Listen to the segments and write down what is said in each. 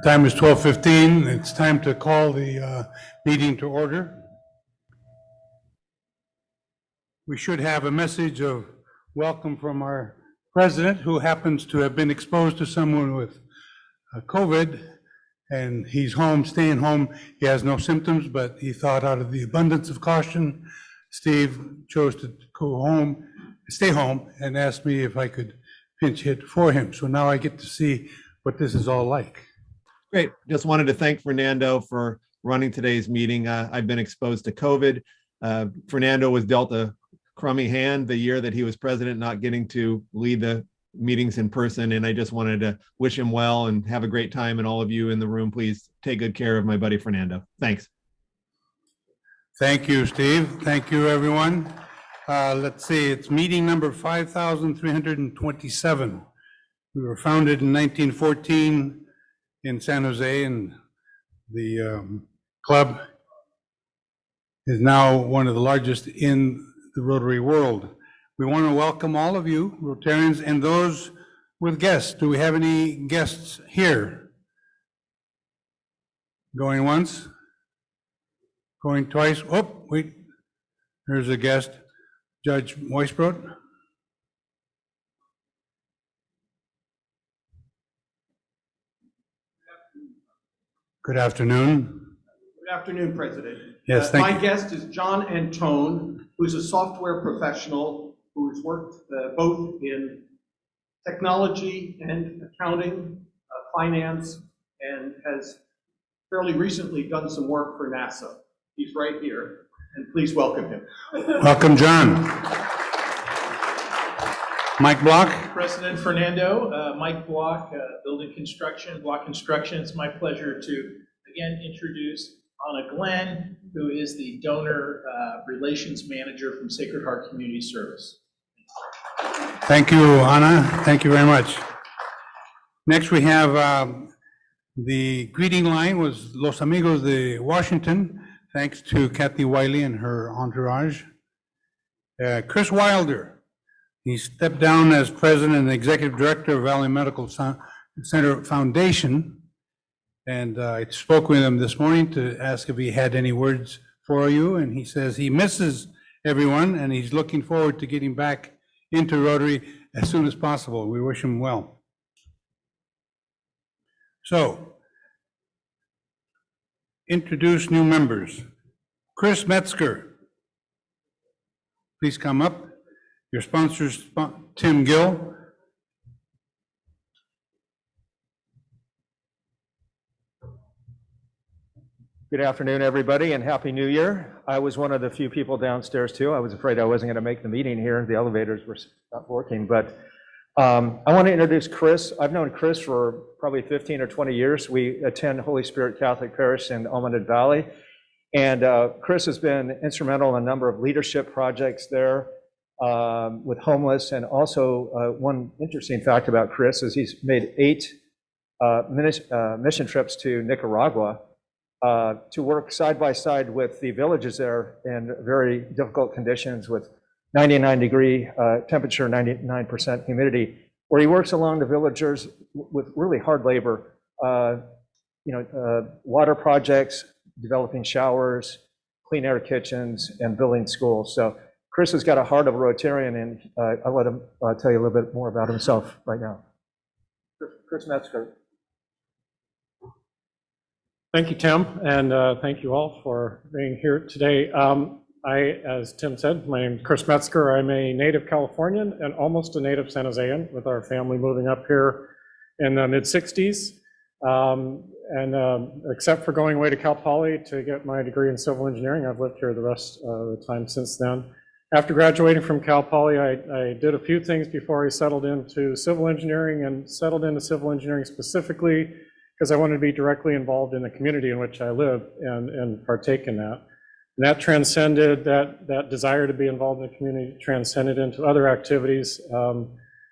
Time is 12:15. It's time to call the meeting to order. We should have a message of welcome from our president, who happens to have been exposed to someone with COVID, and he's home, staying home. He has no symptoms, but he thought out of the abundance of caution, Steve chose to go home, stay home, and asked me if I could pinch hit for him. So now I get to see what this is all like. Great. Just wanted to thank Fernando for running today's meeting. I've been exposed to COVID. Fernando was dealt a crummy hand the year that he was president, not getting to lead the meetings in person. And I just wanted to wish him well and have a great time. And all of you in the room, please take good care of my buddy Fernando. Thanks. Thank you, Steve. Thank you, everyone. Let's see, it's meeting number 5,327. We were founded in 1914 in San Jose, and the club is now one of the largest in the Rotary world. We want to welcome all of you, Rotarians, and those with guests. Do we have any guests here? Going once? Going twice? Oh, wait, there's a guest. Judge Weisbrot. Good afternoon. Good afternoon, President. Yes, thank you. My guest is John Antone, who's a software professional who's worked both in technology and accounting, finance, and has fairly recently done some work for NASA. He's right here, and please welcome him. Welcome, John. Mike Block. President Fernando, Mike Block, Building Construction, Block Construction. It's my pleasure to again introduce Anna Glenn, who is the Donor Relations Manager from Sacred Heart Community Service. Thank you, Anna. Thank you very much. Next, we have the greeting line was Los Amigos de Washington, thanks to Kathy Wiley and her entourage. Chris Wilder. He stepped down as president and executive director of Valley Medical Center Foundation. And I spoke with him this morning to ask if he had any words for you. And he says he misses everyone and he's looking forward to getting back into Rotary as soon as possible. We wish him well. So, introduce new members. Chris Metzker, please come up. Your sponsors, Tim Gill. Good afternoon, everybody, and Happy New Year. I was one of the few people downstairs, too. I was afraid I wasn't going to make the meeting here. The elevators were not working, but I want to introduce Chris. I've known Chris for probably 15 or 20 years. We attend Holy Spirit Catholic Parish in Almonte Valley, and Chris has been instrumental in a number of leadership projects there. With homeless, and also one interesting fact about Chris is he's made 8 mission trips to Nicaragua to work side by side with the villages there in very difficult conditions with 99-degree temperature, 99% humidity, where he works along the villagers with really hard labor, water projects, developing showers, clean air kitchens, and building schools. So Chris has got a heart of a Rotarian, and I'll let him tell you a little bit more about himself right now. Chris Metzker. Thank you, Tim, and thank you all for being here today. As Tim said, my name is Chris Metzker. I'm a native Californian and almost a native San Josean, with our family moving up here in the mid-60s. Except for going away to Cal Poly to get my degree in civil engineering, I've lived here the rest of the time since then. After graduating from Cal Poly, I did a few things before I settled into civil engineering, and settled into civil engineering specifically because I wanted to be directly involved in the community in which I live and partake in that. And that transcended, that desire to be involved in the community transcended into other activities,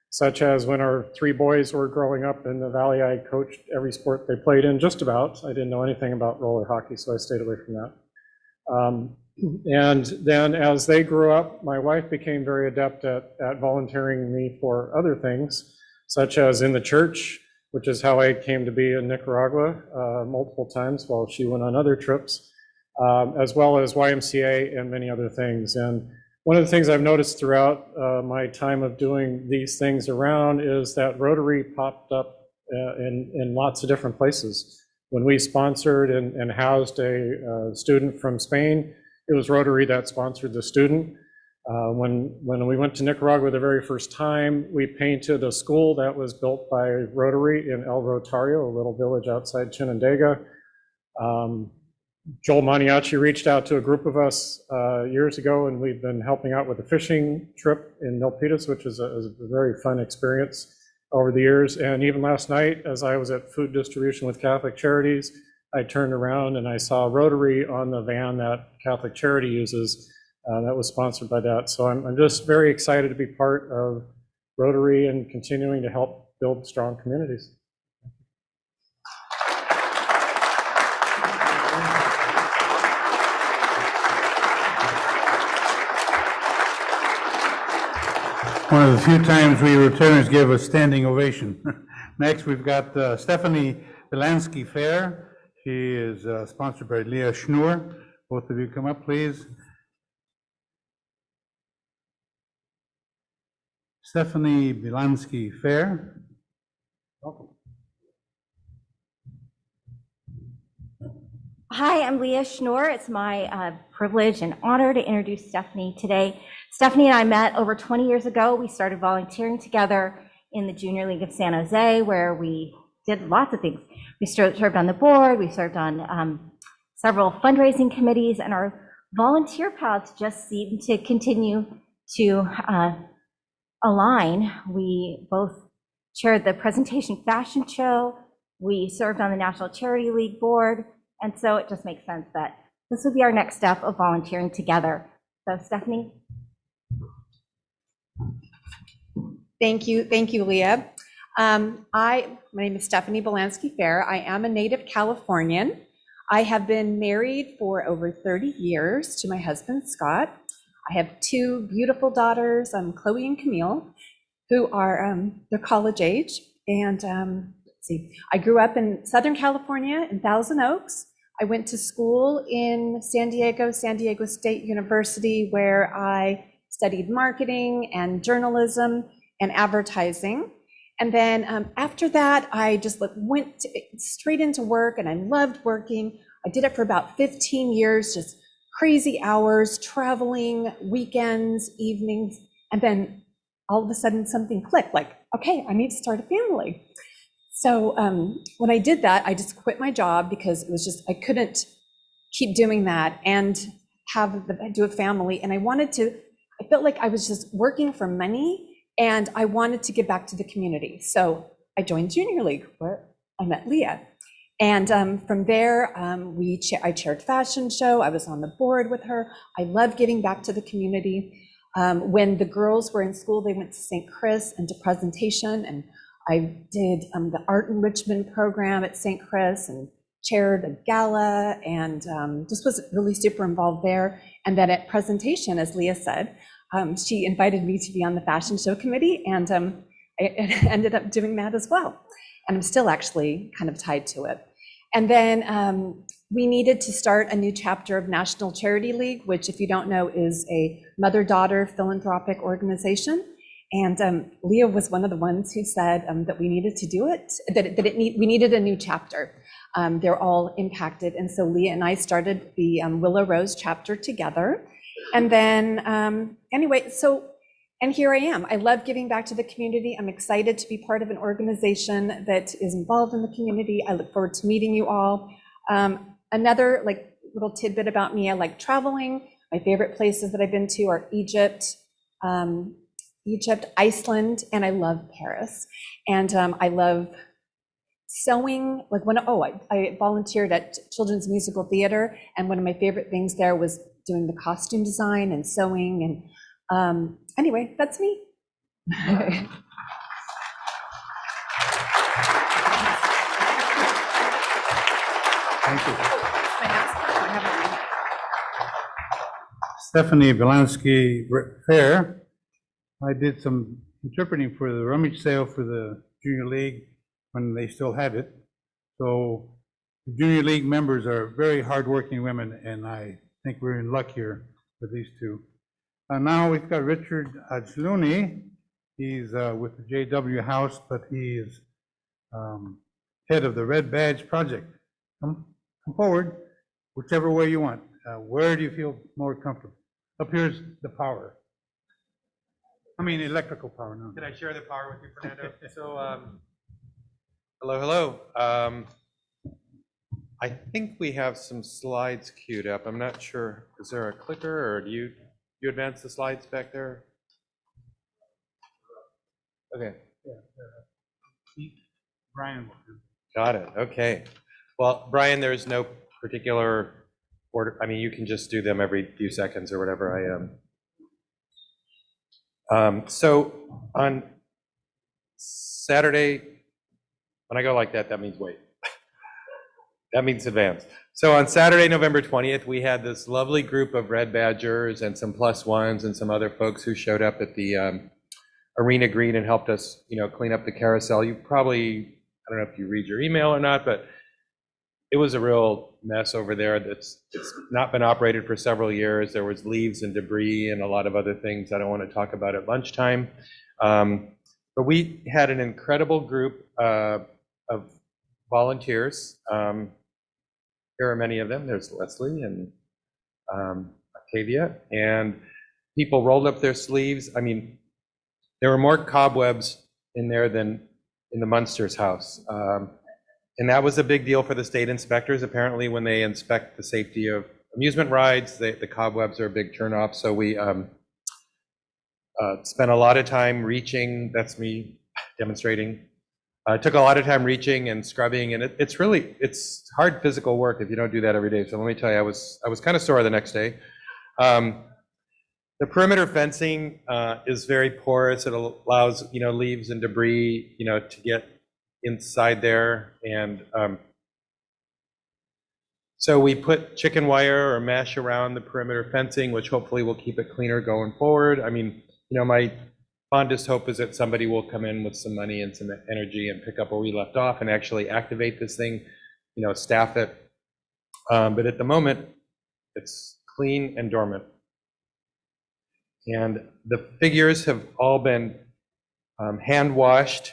such as when our 3 boys were growing up in the Valley, I coached every sport they played in, just about. I didn't know anything about roller hockey, so I stayed away from that. And then as they grew up, my wife became very adept at volunteering me for other things, such as in the church, which is how I came to be in Nicaragua multiple times while she went on other trips, as well as YMCA and many other things. And one of the things I've noticed throughout my time of doing these things around is that Rotary popped up in lots of different places. When we sponsored and housed a student from Spain, it was Rotary that sponsored the student. When we went to Nicaragua the very first time, we painted a school that was built by Rotary in El Rotario, a little village outside Chinandega. Joel Maniaci reached out to a group of us years ago, and we've been helping out with a fishing trip in Milpitas, which is a very fun experience over the years. And even last night, as I was at food distribution with Catholic Charities, I turned around and I saw Rotary on the van that Catholic Charity uses that was sponsored by that. So I'm just very excited to be part of Rotary and continuing to help build strong communities. One of the few times we returners give a standing ovation. Next, we've got Stephanie Belansky Fair. She is sponsored by Leah Schnur. Both of you come up, please. Stephanie Belansky Fair. Welcome. Hi, I'm Leah Schnur. It's my privilege and honor to introduce Stephanie today. Stephanie and I met over 20 years ago. We started volunteering together in the Junior League of San Jose, where we did lots of things. We served on the board, we served on several fundraising committees, and our volunteer paths just seem to continue to align. We both chaired the Presentation Fashion Show, we served on the National Charity League board, and so it just makes sense that this would be our next step of volunteering together. So Stephanie. Thank you, Leah. My name is Stephanie Belansky Fair. I am a native Californian. I have been married for over 30 years to my husband, Scott. I have two beautiful daughters, Chloe and Camille, who are they're college age. And let's see, I grew up in Southern California in Thousand Oaks. I went to school in San Diego State University, where I studied marketing and journalism and advertising. And then after that, I just went straight into work, and I loved working. I did it for about 15 years, just crazy hours, traveling, weekends, evenings. And then all of a sudden something clicked, like, okay, I need to start a family. So when I did that, I just quit my job because it was just, I couldn't keep doing that and do a family. And I felt like I was just working for money, and I wanted to give back to the community. So I joined Junior League, where I met Leah. And from there, I chaired fashion show. I was on the board with her. I loved giving back to the community. When the girls were in school, they went to St. Chris and to presentation. And I did the art enrichment program at St. Chris and chaired a gala, and just was really super involved there. And then at presentation, as Leah said, she invited me to be on the fashion show committee, and I ended up doing that as well. And I'm still actually kind of tied to it. And then we needed to start a new chapter of National Charity League, which, if you don't know, is a mother-daughter philanthropic organization. And Leah was one of the ones who said that we needed to do it, we needed a new chapter. They're all impacted. And so Leah and I started the Willow Rose chapter together. And then anyway, and here I am. I love giving back to the community. I'm excited to be part of an organization that is involved in the community. I look forward to meeting you all. Another little tidbit about me, I like traveling. My favorite places that I've been to are Egypt, Iceland, and I love Paris. And I love sewing. I volunteered at Children's Musical Theater, and one of my favorite things there was doing the costume design and sewing. And anyway, that's me. Thank you. Stephanie Belansky Fair. I did some interpreting for the rummage sale for the Junior League when they still had it. So the Junior League members are very hardworking women, and I think we're in luck here with these two. Now we've got Richard Ajluni. He's with the JW House, but he is head of the Red Badge Project. Come forward, whichever way you want. Where do you feel more comfortable? Up here's the power. I mean, electrical power now. Can I share the power with you, Fernando? So, hello. I think we have some slides queued up. I'm not sure. Is there a clicker, or do you advance the slides back there? Okay. Brian will do. Got it. Okay. Well, Brian, there's no particular order. I mean, you can just do them every few seconds or whatever. So on Saturday, when I go like that, that means wait. That means advance. So on Saturday, November 20th, we had this lovely group of Red Badgers and some plus ones and some other folks who showed up at the Arena Green and helped us, clean up the carousel. You probably, I don't know if you read your email or not, but it was a real mess over there. It's not been operated for several years. There was leaves and debris and a lot of other things I don't want to talk about at lunchtime. But we had an incredible group of volunteers. Here are many of them. There's Leslie and Octavia, and people rolled up their sleeves. I mean, there were more cobwebs in there than in the Munster's house. And that was a big deal for the state inspectors. Apparently, when they inspect the safety of amusement rides, the cobwebs are a big turnoff. So we spent a lot of time reaching. That's me demonstrating. Took a lot of time reaching and scrubbing, and it's hard physical work if you don't do that every day. So let me tell you, I was kind of sore the next day. The perimeter fencing is very porous. It allows leaves and debris to get inside there, and so we put chicken wire or mesh around the perimeter fencing, which hopefully will keep it cleaner going forward. I mean, my fondest hope is that somebody will come in with some money and some energy and pick up where we left off and actually activate this thing, staff it. But at the moment, it's clean and dormant. And the figures have all been hand washed,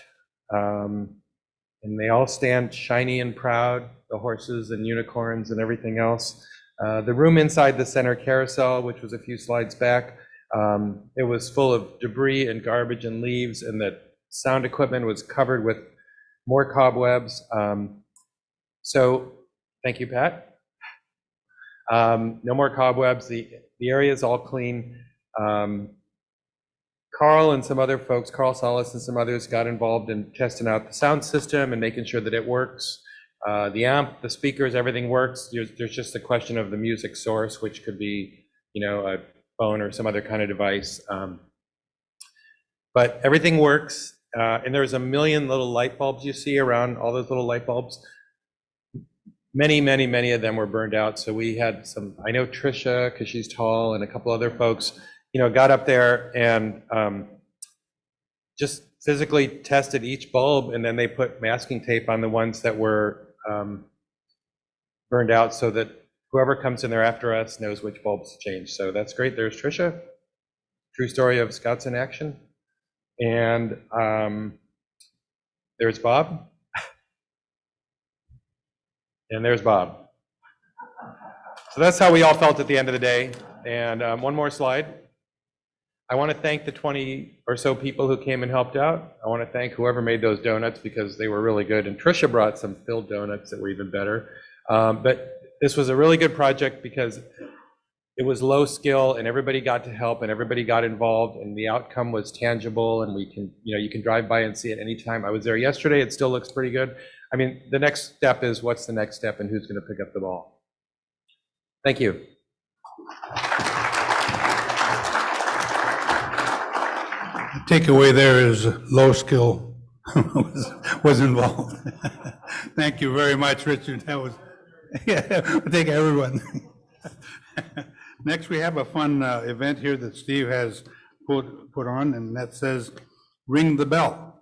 and they all stand shiny and proud, the horses and unicorns and everything else. The room inside the center carousel, which was a few slides back, it was full of debris and garbage and leaves, and the sound equipment was covered with more cobwebs. So thank you, Pat. No more cobwebs. The area is all clean. Carl and some other folks, Carl Solis and some others, got involved in testing out the sound system and making sure that it works. The amp, the speakers, everything works. There's just a question of the music source, which could be, a phone or some other kind of device. But everything works. And there's a million little light bulbs you see around, all those little light bulbs. Many of them were burned out. So we had some, I know Trisha, because she's tall, and a couple other folks, got up there and just physically tested each bulb, and then they put masking tape on the ones that were burned out so that whoever comes in there after us knows which bulbs to change. So that's great. There's Trisha, true story of Scouts in action. And there's Bob. And there's Bob. So that's how we all felt at the end of the day. And one more slide. I want to thank the 20 or so people who came and helped out. I want to thank whoever made those donuts, because they were really good. And Trisha brought some filled donuts that were even better. But this was a really good project because it was low skill and everybody got to help and everybody got involved, and the outcome was tangible, and we can, you can drive by and see it anytime. I was there yesterday. It still looks pretty good. I mean, the next step is what's the next step and who's going to pick up the ball. Thank you. The takeaway there is low skill was involved. Thank you very much, Richard. That was, yeah, I think everyone. Next, we have a fun event here that Steve has put on, and that says, Ring the Bell.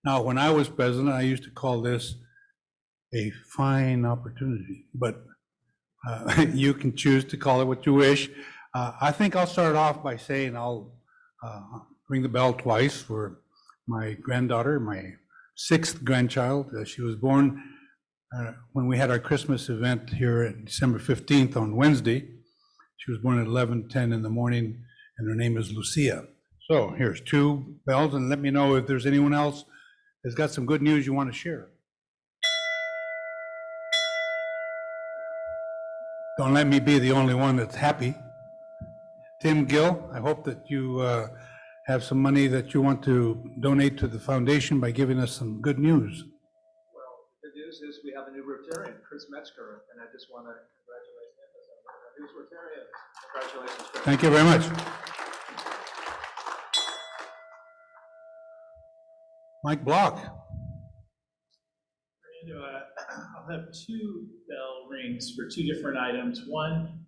Now, when I was president, I used to call this a fine opportunity, but you can choose to call it what you wish. I think I'll start off by saying I'll ring the bell twice for my granddaughter, my 6th grandchild. She was born when we had our Christmas event here on December 15th on Wednesday. She was born at 11:10 in the morning, and her name is Lucia. So here's 2 bells, and let me know if there's anyone else that's got some good news you want to share. Don't let me be the only one that's happy. Tim Gill, I hope that you have some money that you want to donate to the foundation by giving us some good news. Well, the good news is we have a new Rotarian, Chris Metzker, and I just want to congratulate him as our new Rotarian. Congratulations, Chris. Thank you very much. Mike Block. I'll have 2 bell rings for 2 different items. One,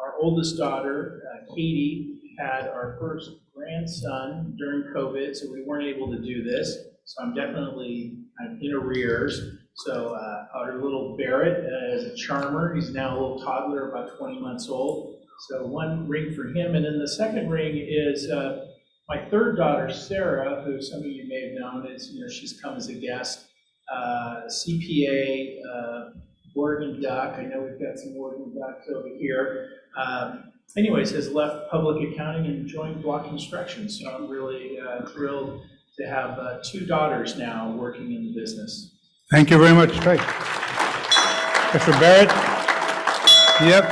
our oldest daughter, Katie, had our first grandson during COVID, so we weren't able to do this. So I'm definitely in arrears. So our little Barrett is a charmer. He's now a little toddler, about 20 months old. So 1 ring for him. And then the second ring is my 3rd daughter, Sarah, who some of you may have known, is, she's come as a guest. CPA, Oregon Duck. I know we've got some Oregon Ducks over here. Anyways, has left public accounting and joined block construction. So I'm really thrilled to have 2 daughters now working in the business. Thank you very much. Right. Mr. Barrett? Yep.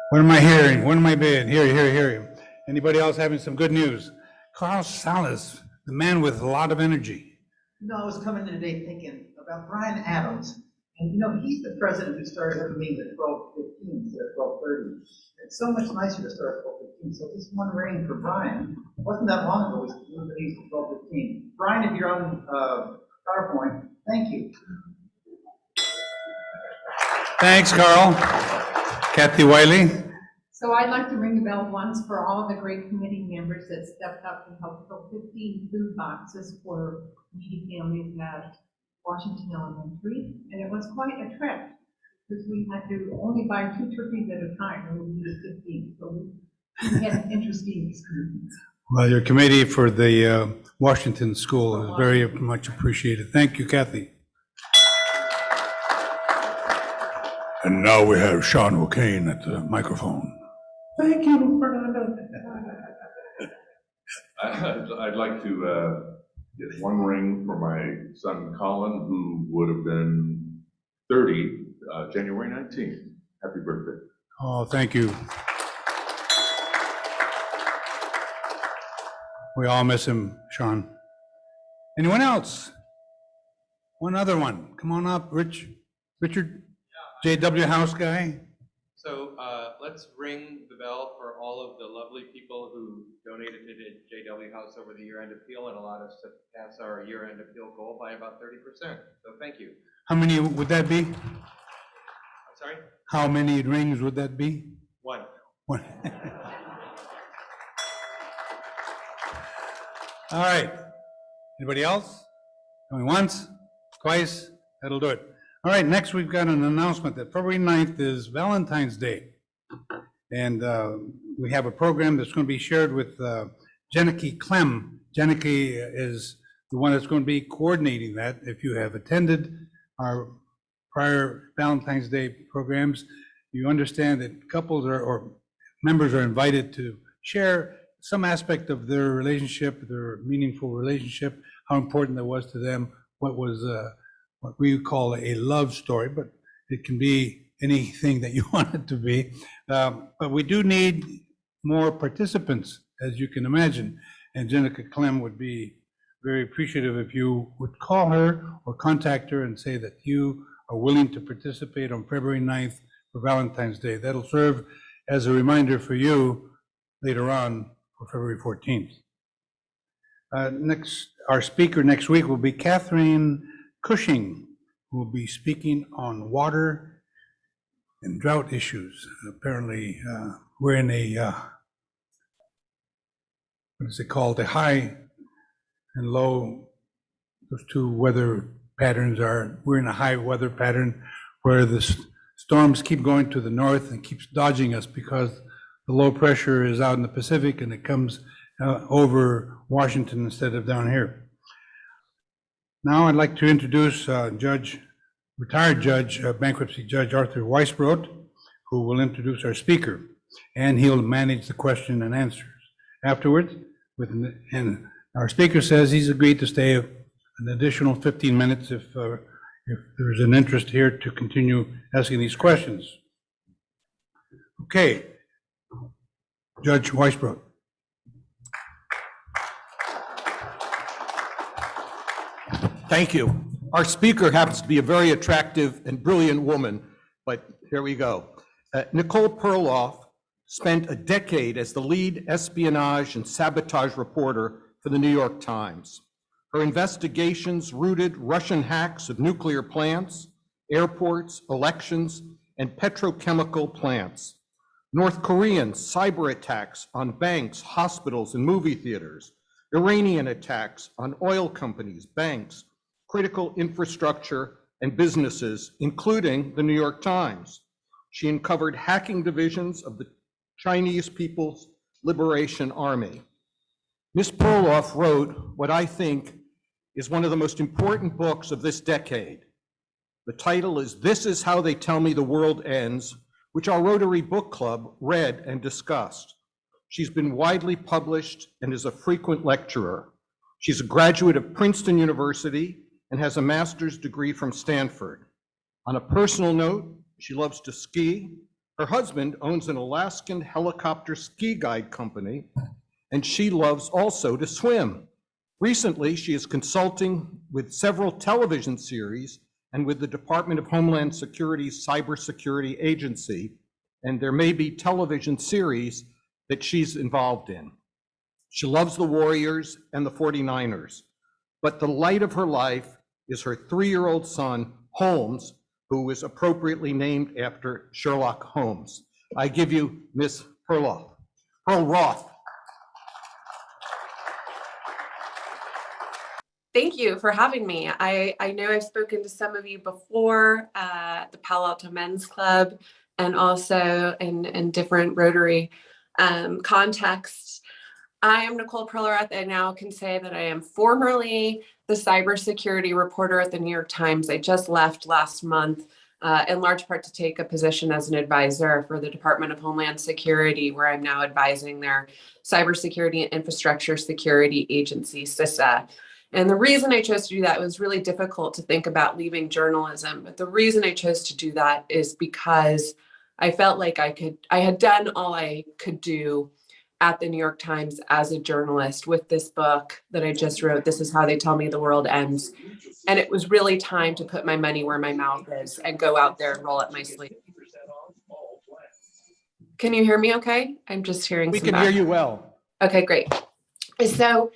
What am I hearing? What am I being? Here. Anybody else having some good news? Carl Salas, the man with a lot of energy. I was coming in today thinking about Brian Adams, and he's the president who started having meetings at 12:15 instead of 12:30. It's so much nicer to start at 12:15. So just 1 ring for Brian. It wasn't that long ago we moved the meetings to 12:15. Brian, if you're on PowerPoint, thank you. Thanks, Carl. Kathy Wiley. So I'd like to ring the bell once for all of the great committee members that stepped up and helped fill 15 food boxes for needy families at Washington Elementary. And it was quite a trek because we had to only buy 2 turkeys at a time and we needed 15. So we had an interesting experience. Well, your committee for the Washington School is very much appreciated. Thank you, Kathy. And now we have Sean O'Kane at the microphone. Thank you, Fernando. I'd like to get 1 ring for my son Colin, who would have been 30, January 19th. Happy birthday. Oh, thank you. We all miss him, Sean. Anyone else? One other one. Come on up, Richard, JW House guy. So let's ring the bell for all of the lovely people who donated to the JW House over the year-end appeal and allowed us to pass our year-end appeal goal by about 30%. So thank you. How many would that be? I'm sorry? How many rings would that be? 1. One. All right. Anybody else? Going once, twice? That'll do it. All right, next we've got an announcement that February 9th is Valentine's Day. And we have a program that's going to be shared with Jenneke Clem. Jenneke is the one that's going to be coordinating that. If you have attended our prior Valentine's Day programs, you understand that couples or members are invited to share some aspect of their relationship, their meaningful relationship, how important that was to them, what was what we call a love story, but it can be anything that you want it to be. But we do need more participants, as you can imagine. And Jenneke Clem would be very appreciative if you would call her or contact her and say that you are willing to participate on February 9th for Valentine's Day. That'll serve as a reminder for you later on for February 14th. Our speaker next week will be Catherine Cushing, who will be speaking on water and drought issues. Apparently, we're in a, what is it called, a high and low. Those two weather patterns are, we're in a high weather pattern where the storms keep going to the north and keeps dodging us because the low pressure is out in the Pacific and it comes over Washington instead of down here. Now I'd like to introduce retired judge, bankruptcy judge Arthur Weisbrot, who will introduce our speaker, and he'll manage the question and answers. Afterwards, and our speaker says he's agreed to stay an additional 15 minutes if there's an interest here to continue asking these questions. Okay, Judge Weisbrot. Thank you. Our speaker happens to be a very attractive and brilliant woman, but here we go. Nicole Perloff spent a decade as the lead espionage and sabotage reporter for the New York Times. Her investigations rooted Russian hacks of nuclear plants, airports, elections, and petrochemical plants, North Korean cyber attacks on banks, hospitals, and movie theaters, Iranian attacks on oil companies, banks, critical infrastructure, and businesses, including the New York Times. She uncovered hacking divisions of the Chinese People's Liberation Army. Ms. Perloff wrote what I think is one of the most important books of this decade. The title is This Is How They Tell Me the World Ends, which our Rotary Book Club read and discussed. She's been widely published and is a frequent lecturer. She's a graduate of Princeton University and has a master's degree from Stanford. On a personal note, she loves to ski. Her husband owns an Alaskan helicopter ski guide company, and she loves also to swim. Recently, she is consulting with several television series and with the Department of Homeland Security's Cybersecurity Agency, and there may be television series that she's involved in. She loves the Warriors and the 49ers, but the light of her life is her 3-year-old son, Holmes, who is appropriately named after Sherlock Holmes. I give you Ms. Perloff. Thank you for having me. I know I've spoken to some of you before at the Palo Alto Men's Club and also in different Rotary contexts. I am Nicole Perleroth, and now can say that I am formerly the cybersecurity reporter at the New York Times. I just left last month, in large part to take a position as an advisor for the Department of Homeland Security, where I'm now advising their Cybersecurity and Infrastructure Security Agency, CISA. And the reason I chose to do that was really difficult to think about leaving journalism. But the reason I chose to do that is because I felt like I had done all I could do at the New York Times as a journalist with this book that I just wrote, This Is How They Tell Me the World Ends. And it was really time to put my money where my mouth is and go out there and roll up my sleeve. Can you hear me okay? I'm just hearing We can hear you well. Okay, great. So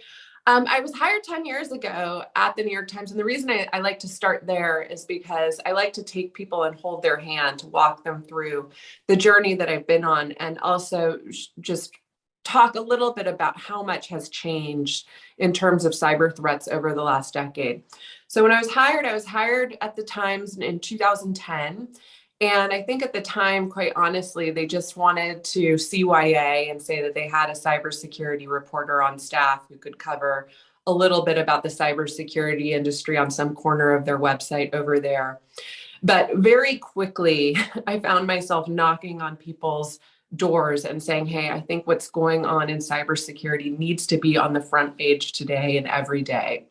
I was hired 10 years ago at the New York Times. And the reason I like to start there is because I like to take people and hold their hand, to walk them through the journey that I've been on, and also just talk a little bit about how much has changed in terms of cyber threats over the last decade. So when I was hired at the Times in 2010. And I think at the time, quite honestly, they just wanted to CYA and say that they had a cybersecurity reporter on staff who could cover a little bit about the cybersecurity industry on some corner of their website over there. But very quickly, I found myself knocking on people's doors and saying, hey, I think what's going on in cybersecurity needs to be on the front page today and every day.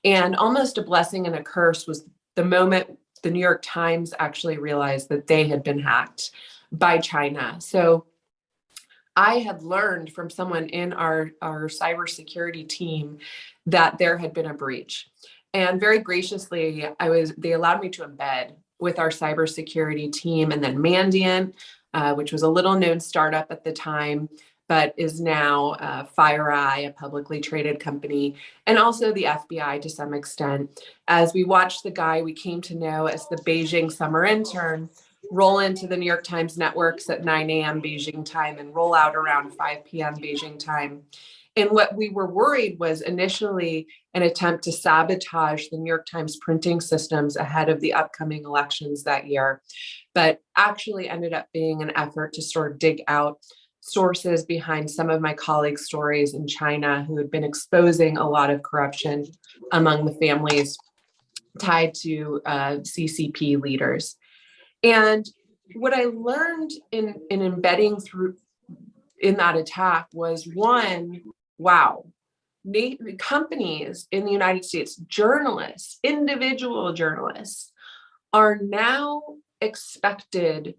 And almost a blessing and a curse was the moment the New York Times actually realized that they had been hacked by China. So I had learned from someone in our cybersecurity team that there had been a breach. And very graciously, they allowed me to embed with our cybersecurity team, and then Mandiant, which was a little known startup at the time, but is now FireEye, a publicly traded company, and also the FBI to some extent, as we watched the guy we came to know as the Beijing summer intern roll into the New York Times networks at 9 a.m. Beijing time and roll out around 5 p.m. Beijing time. And what we were worried was initially an attempt to sabotage the New York Times printing systems ahead of the upcoming elections that year, but actually ended up being an effort to sort of dig out sources behind some of my colleagues' stories in China who had been exposing a lot of corruption among the families tied to CCP leaders. And what I learned in embedding through in that attack was, one, wow, companies in the United States, journalists, individual journalists, are now expected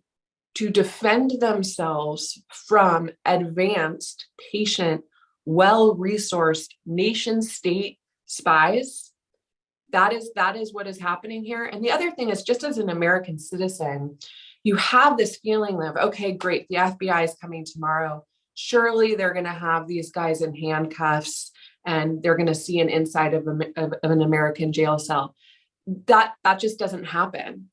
to defend themselves from advanced, patient, well-resourced nation-state spies. That is what is happening here. And the other thing is, just as an American citizen, you have this feeling of, okay, great, the FBI is coming tomorrow. Surely they're going to have these guys in handcuffs and they're going to see an inside of an American jail cell. That just doesn't happen.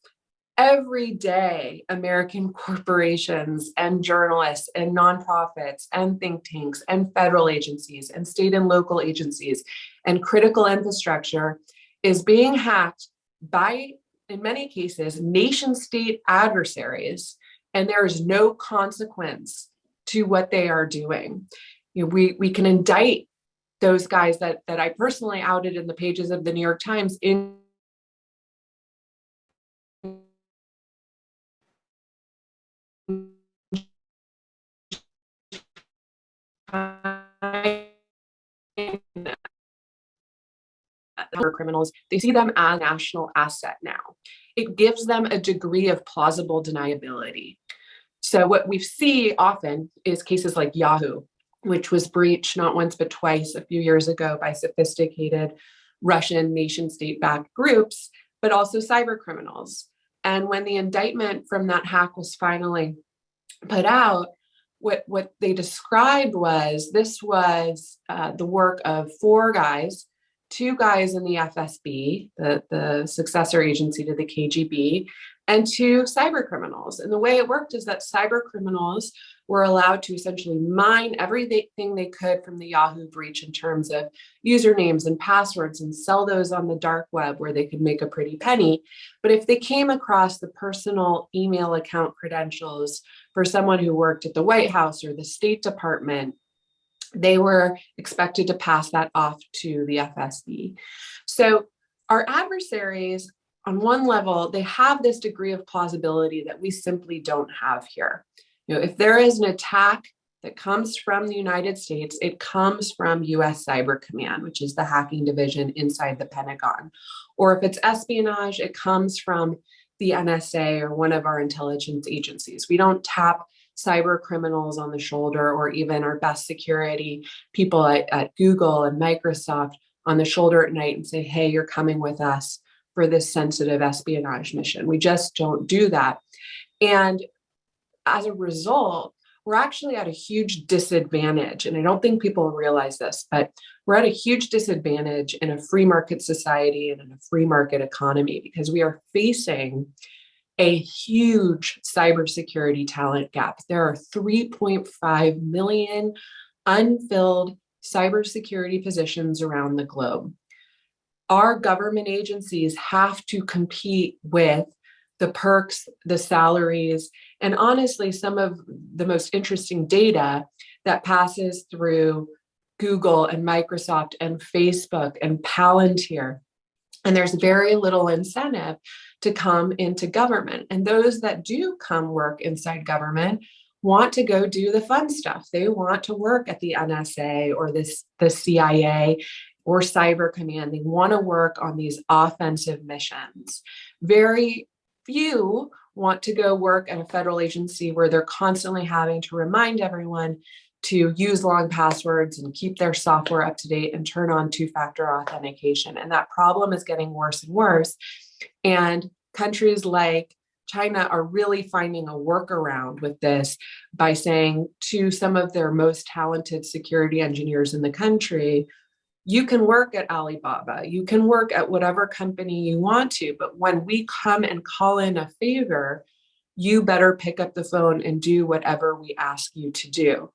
Every day, American corporations and journalists and nonprofits and think tanks and federal agencies and state and local agencies and critical infrastructure is being hacked by, in many cases, nation state adversaries, and there is no consequence to what they are doing. You know, we can indict those guys that I personally outed in the pages of the New York Times in criminals. They see them as a national asset now. It gives them a degree of plausible deniability. So what we see often is cases like Yahoo, which was breached not once but twice a few years ago by sophisticated Russian nation-state-backed groups, but also cyber criminals. And when the indictment from that hack was finally put out, what they described was this was the work of 4 guys, 2 guys in the FSB, the successor agency to the KGB, and 2 cyber criminals. And the way it worked is that cyber criminals were allowed to essentially mine everything they could from the Yahoo breach in terms of usernames and passwords and sell those on the dark web where they could make a pretty penny. But if they came across the personal email account credentials for someone who worked at the White House or the State Department, they were expected to pass that off to the FSB. So our adversaries, on one level, they have this degree of plausibility that we simply don't have here. You know, if there is an attack that comes from the United States, it comes from US Cyber Command, which is the hacking division inside the Pentagon. Or if it's espionage, it comes from the NSA or one of our intelligence agencies. We don't tap cyber criminals on the shoulder, or even our best security people at Google and Microsoft on the shoulder at night and say, hey, you're coming with us for this sensitive espionage mission. We just don't do that. And as a result, we're actually at a huge disadvantage. And I don't think people realize this, but we're at a huge disadvantage in a free market society and in a free market economy because we are facing a huge cybersecurity talent gap. There are 3.5 million unfilled cybersecurity positions around the globe. Our government agencies have to compete with the perks, the salaries, and honestly, some of the most interesting data that passes through Google and Microsoft and Facebook and Palantir. And there's very little incentive to come into government. And those that do come work inside government want to go do the fun stuff. They want to work at the NSA or the CIA or Cyber Command. They want to work on these offensive missions. Very few want to go work at a federal agency where they're constantly having to remind everyone to use long passwords and keep their software up to date and turn on 2-factor authentication. And that problem is getting worse and worse. And countries like China are really finding a workaround with this by saying to some of their most talented security engineers in the country, you can work at Alibaba, you can work at whatever company you want to, but when we come and call in a favor, you better pick up the phone and do whatever we ask you to do.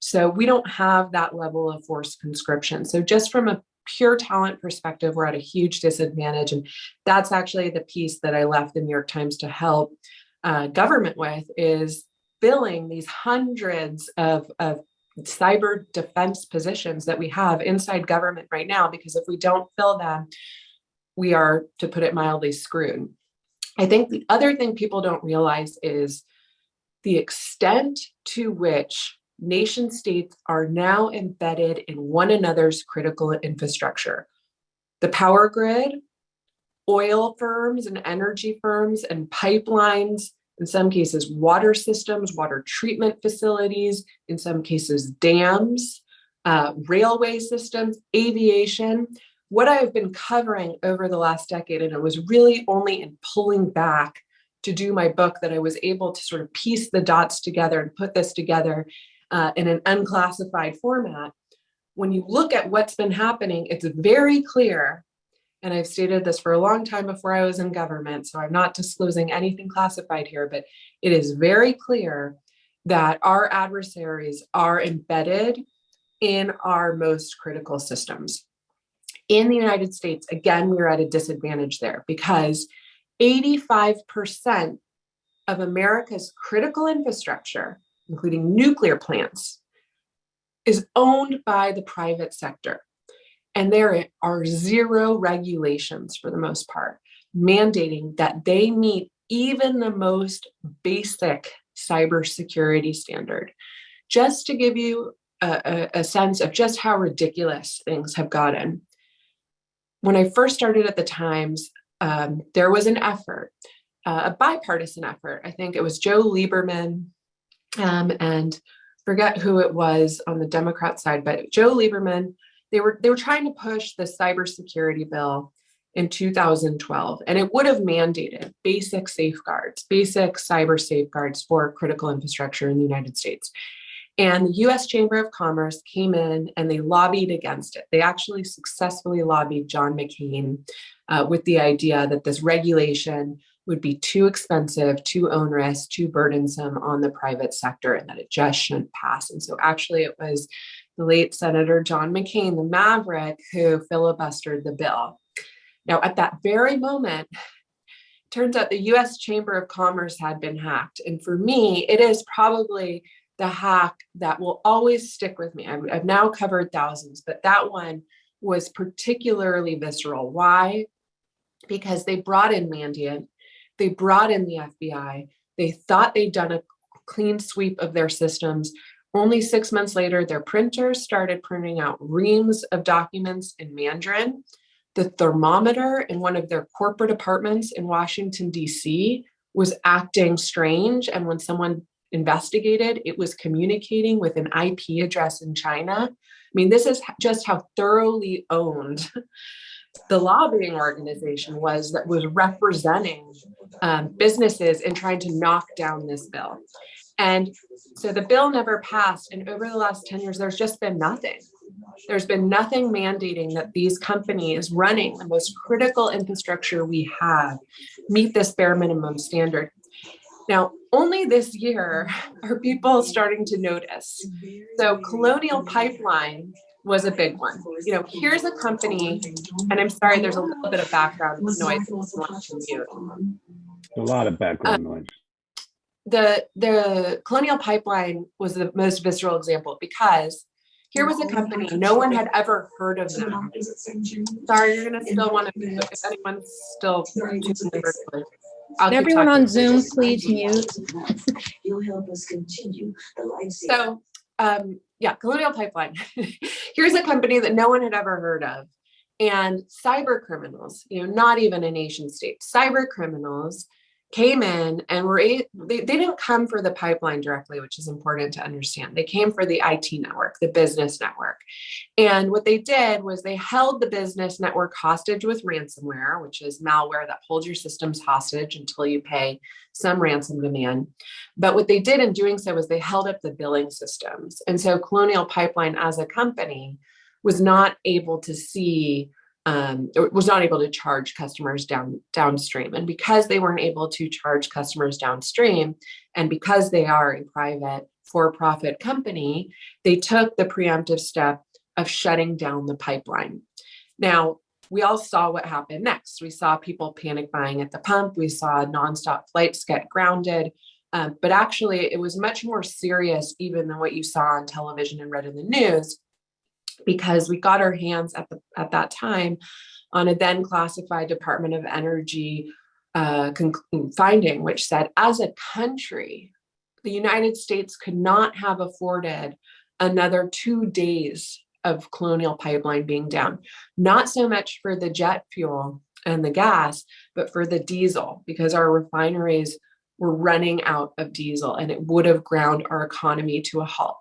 So we don't have that level of forced conscription. So just from a pure talent perspective, we're at a huge disadvantage. And that's actually the piece that I left the New York Times to help government with, is filling these hundreds of cyber defense positions that we have inside government right now, because if we don't fill them, we are, to put it mildly, screwed. I think the other thing people don't realize is the extent to which nation states are now embedded in one another's critical infrastructure. The power grid, oil firms and energy firms and pipelines, in some cases, water systems, water treatment facilities, in some cases, dams, railway systems, aviation. What I've been covering over the last decade, and it was really only in pulling back to do my book that I was able to sort of piece the dots together and put this together in an unclassified format. When you look at what's been happening, it's very clear, and I've stated this for a long time before I was in government, so I'm not disclosing anything classified here, but it is very clear that our adversaries are embedded in our most critical systems. In the United States, again, we're at a disadvantage there because 85% of America's critical infrastructure, including nuclear plants, is owned by the private sector. And there are zero regulations for the most part, mandating that they meet even the most basic cybersecurity standard. Just to give you a sense of just how ridiculous things have gotten. When I first started at the Times, there was an effort, a bipartisan effort. I think it was Joe Lieberman and forget who it was on the Democrat side, but Joe Lieberman. They were trying to push the cybersecurity bill in 2012, and it would have mandated basic safeguards, basic cyber safeguards for critical infrastructure in the United States. And the U.S. Chamber of Commerce came in and they lobbied against it. They actually successfully lobbied John McCain with the idea that this regulation would be too expensive, too onerous, too burdensome on the private sector, and that it just shouldn't pass. And so actually it was the late Senator John McCain, the maverick, who filibustered the bill. Now, at that very moment, turns out the U.S. Chamber of Commerce had been hacked. And for me, it is probably the hack that will always stick with me. I've now covered thousands, but that one was particularly visceral. Why? Because they brought in Mandiant, they brought in the FBI, they thought they'd done a clean sweep of their systems. Only 6 months later, their printers started printing out reams of documents in Mandarin. The thermometer in one of their corporate apartments in Washington, D.C. was acting strange. And when someone investigated, it was communicating with an IP address in China. I mean, this is just how thoroughly owned the lobbying organization was that was representing businesses in trying to knock down this bill. And so the bill never passed. And over the last 10 years, there's just been nothing. There's been nothing mandating that these companies running the most critical infrastructure we have meet this bare minimum standard. Now, only this year are people starting to notice. So Colonial Pipeline was a big one. You know, here's a company, and I'm sorry, there's a little bit of background noise. A lot of background noise. The Colonial Pipeline was the most visceral example because here was a company, no one had ever heard of them. Sorry, you're gonna still want to, if anyone's still. Can everyone on Zoom please mute? So, yeah, Colonial Pipeline. Here's a company that no one had ever heard of. And cyber criminals, you know, not even a nation state, cyber criminals came in and they didn't come for the pipeline directly, which is important to understand. They came for the IT network, the business network. And what they did was they held the business network hostage with ransomware, which is malware that holds your systems hostage until you pay some ransom demand. But what they did in doing so was they held up the billing systems. And so Colonial Pipeline as a company was not able to see was not able to charge customers downstream. And because they weren't able to charge customers downstream, and because they are a private for-profit company, they took the preemptive step of shutting down the pipeline. Now, we all saw what happened next. We saw people panic buying at the pump. We saw nonstop flights get grounded. But actually, it was much more serious even than what you saw on television and read in the news, because we got our hands at that time on a then classified Department of Energy finding, which said, as a country, the United States could not have afforded another 2 days of Colonial Pipeline being down, not so much for the jet fuel and the gas, but for the diesel, because our refineries were running out of diesel and it would have ground our economy to a halt.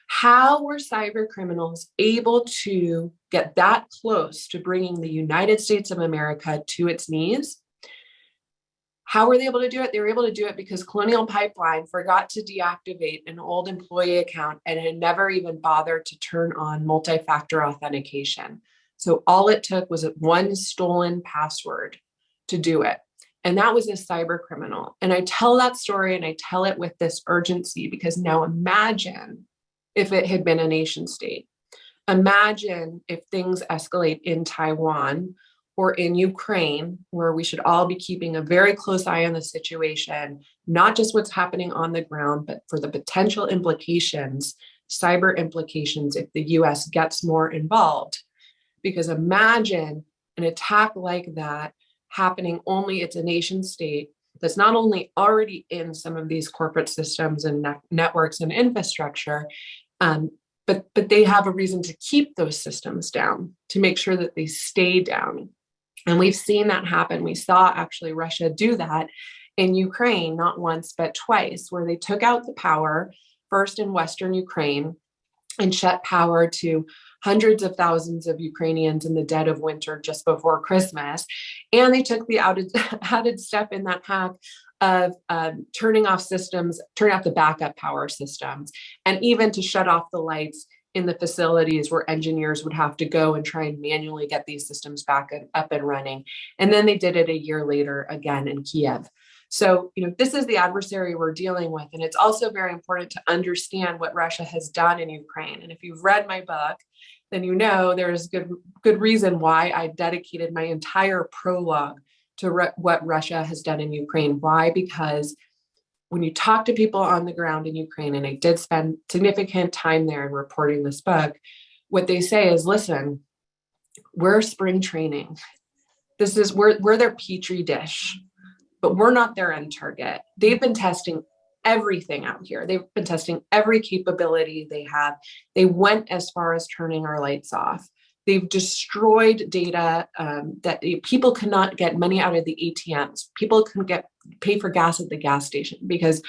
How were cyber criminals able to get that close to bringing the United States of America to its knees? How were they able to do it? They were able to do it because Colonial Pipeline forgot to deactivate an old employee account and had never even bothered to turn on multi-factor authentication. So all it took was one stolen password to do it. And that was a cyber criminal. And I tell that story and I tell it with this urgency because now imagine if it had been a nation state. Imagine if things escalate in Taiwan or in Ukraine, where we should all be keeping a very close eye on the situation, not just what's happening on the ground, but for the potential implications, cyber implications, if the US gets more involved. Because imagine an attack like that happening only, it's a nation state that's not only already in some of these corporate systems and networks and infrastructure, but they have a reason to keep those systems down, to make sure that they stay down. And we've seen that happen. We saw actually Russia do that in Ukraine, not once, but twice, where they took out the power, first in Western Ukraine, and shut power to hundreds of thousands of Ukrainians in the dead of winter just before Christmas. And they took the added step in that hack of turning off the backup power systems, and even to shut off the lights in the facilities where engineers would have to go and try and manually get these systems back up and running. And then they did it a year later again in Kiev. So, this is the adversary we're dealing with. And it's also very important to understand what Russia has done in Ukraine. And if you've read my book, then there's good reason why I dedicated my entire prologue to what Russia has done in Ukraine. Why? Because when you talk to people on the ground in Ukraine, and I did spend significant time there in reporting this book, what they say is, listen, we're spring training. We're their petri dish, but we're not their end target. They've been testing everything out here. They've been testing every capability they have. They went as far as turning our lights off. They've destroyed data that people cannot get money out of the ATMs. People couldn't pay for gas at the gas station because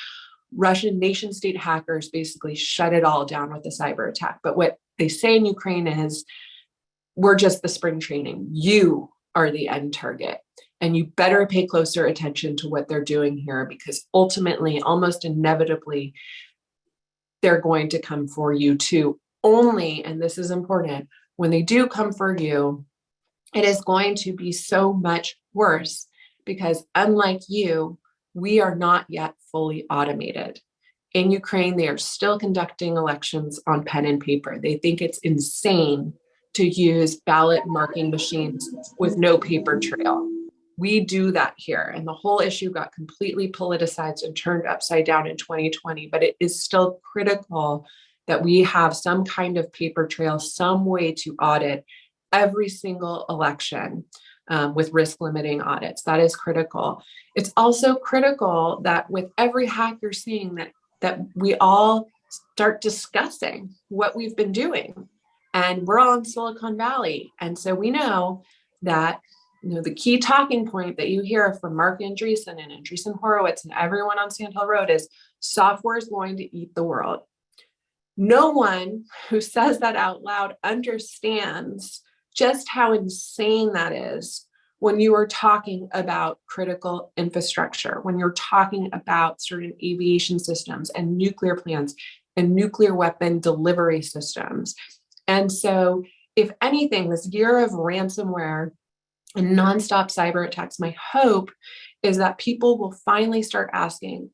Russian nation state hackers basically shut it all down with the cyber attack. But what they say in Ukraine is, we're just the spring training. You are the end target. And you better pay closer attention to what they're doing here, because ultimately, almost inevitably, they're going to come for you too. Only, and this is important, when they do come for you, it is going to be so much worse, because unlike you, we are not yet fully automated. In Ukraine, they are still conducting elections on pen and paper. They think it's insane to use ballot marking machines with no paper trail. We do that here. And the whole issue got completely politicized and turned upside down in 2020, but it is still critical that we have some kind of paper trail, some way to audit every single election with risk limiting audits. That is critical. It's also critical that with every hack you're seeing, that we all start discussing what we've been doing. And we're all in Silicon Valley. And so we know that the key talking point that you hear from Mark Andreessen and Andreessen Horowitz and everyone on Sand Hill Road is software is going to eat the world. No one who says that out loud understands just how insane that is when you are talking about critical infrastructure, when you're talking about certain aviation systems and nuclear plants and nuclear weapon delivery systems. And so, if anything, this year of ransomware and nonstop cyber attacks, my hope is that people will finally start asking,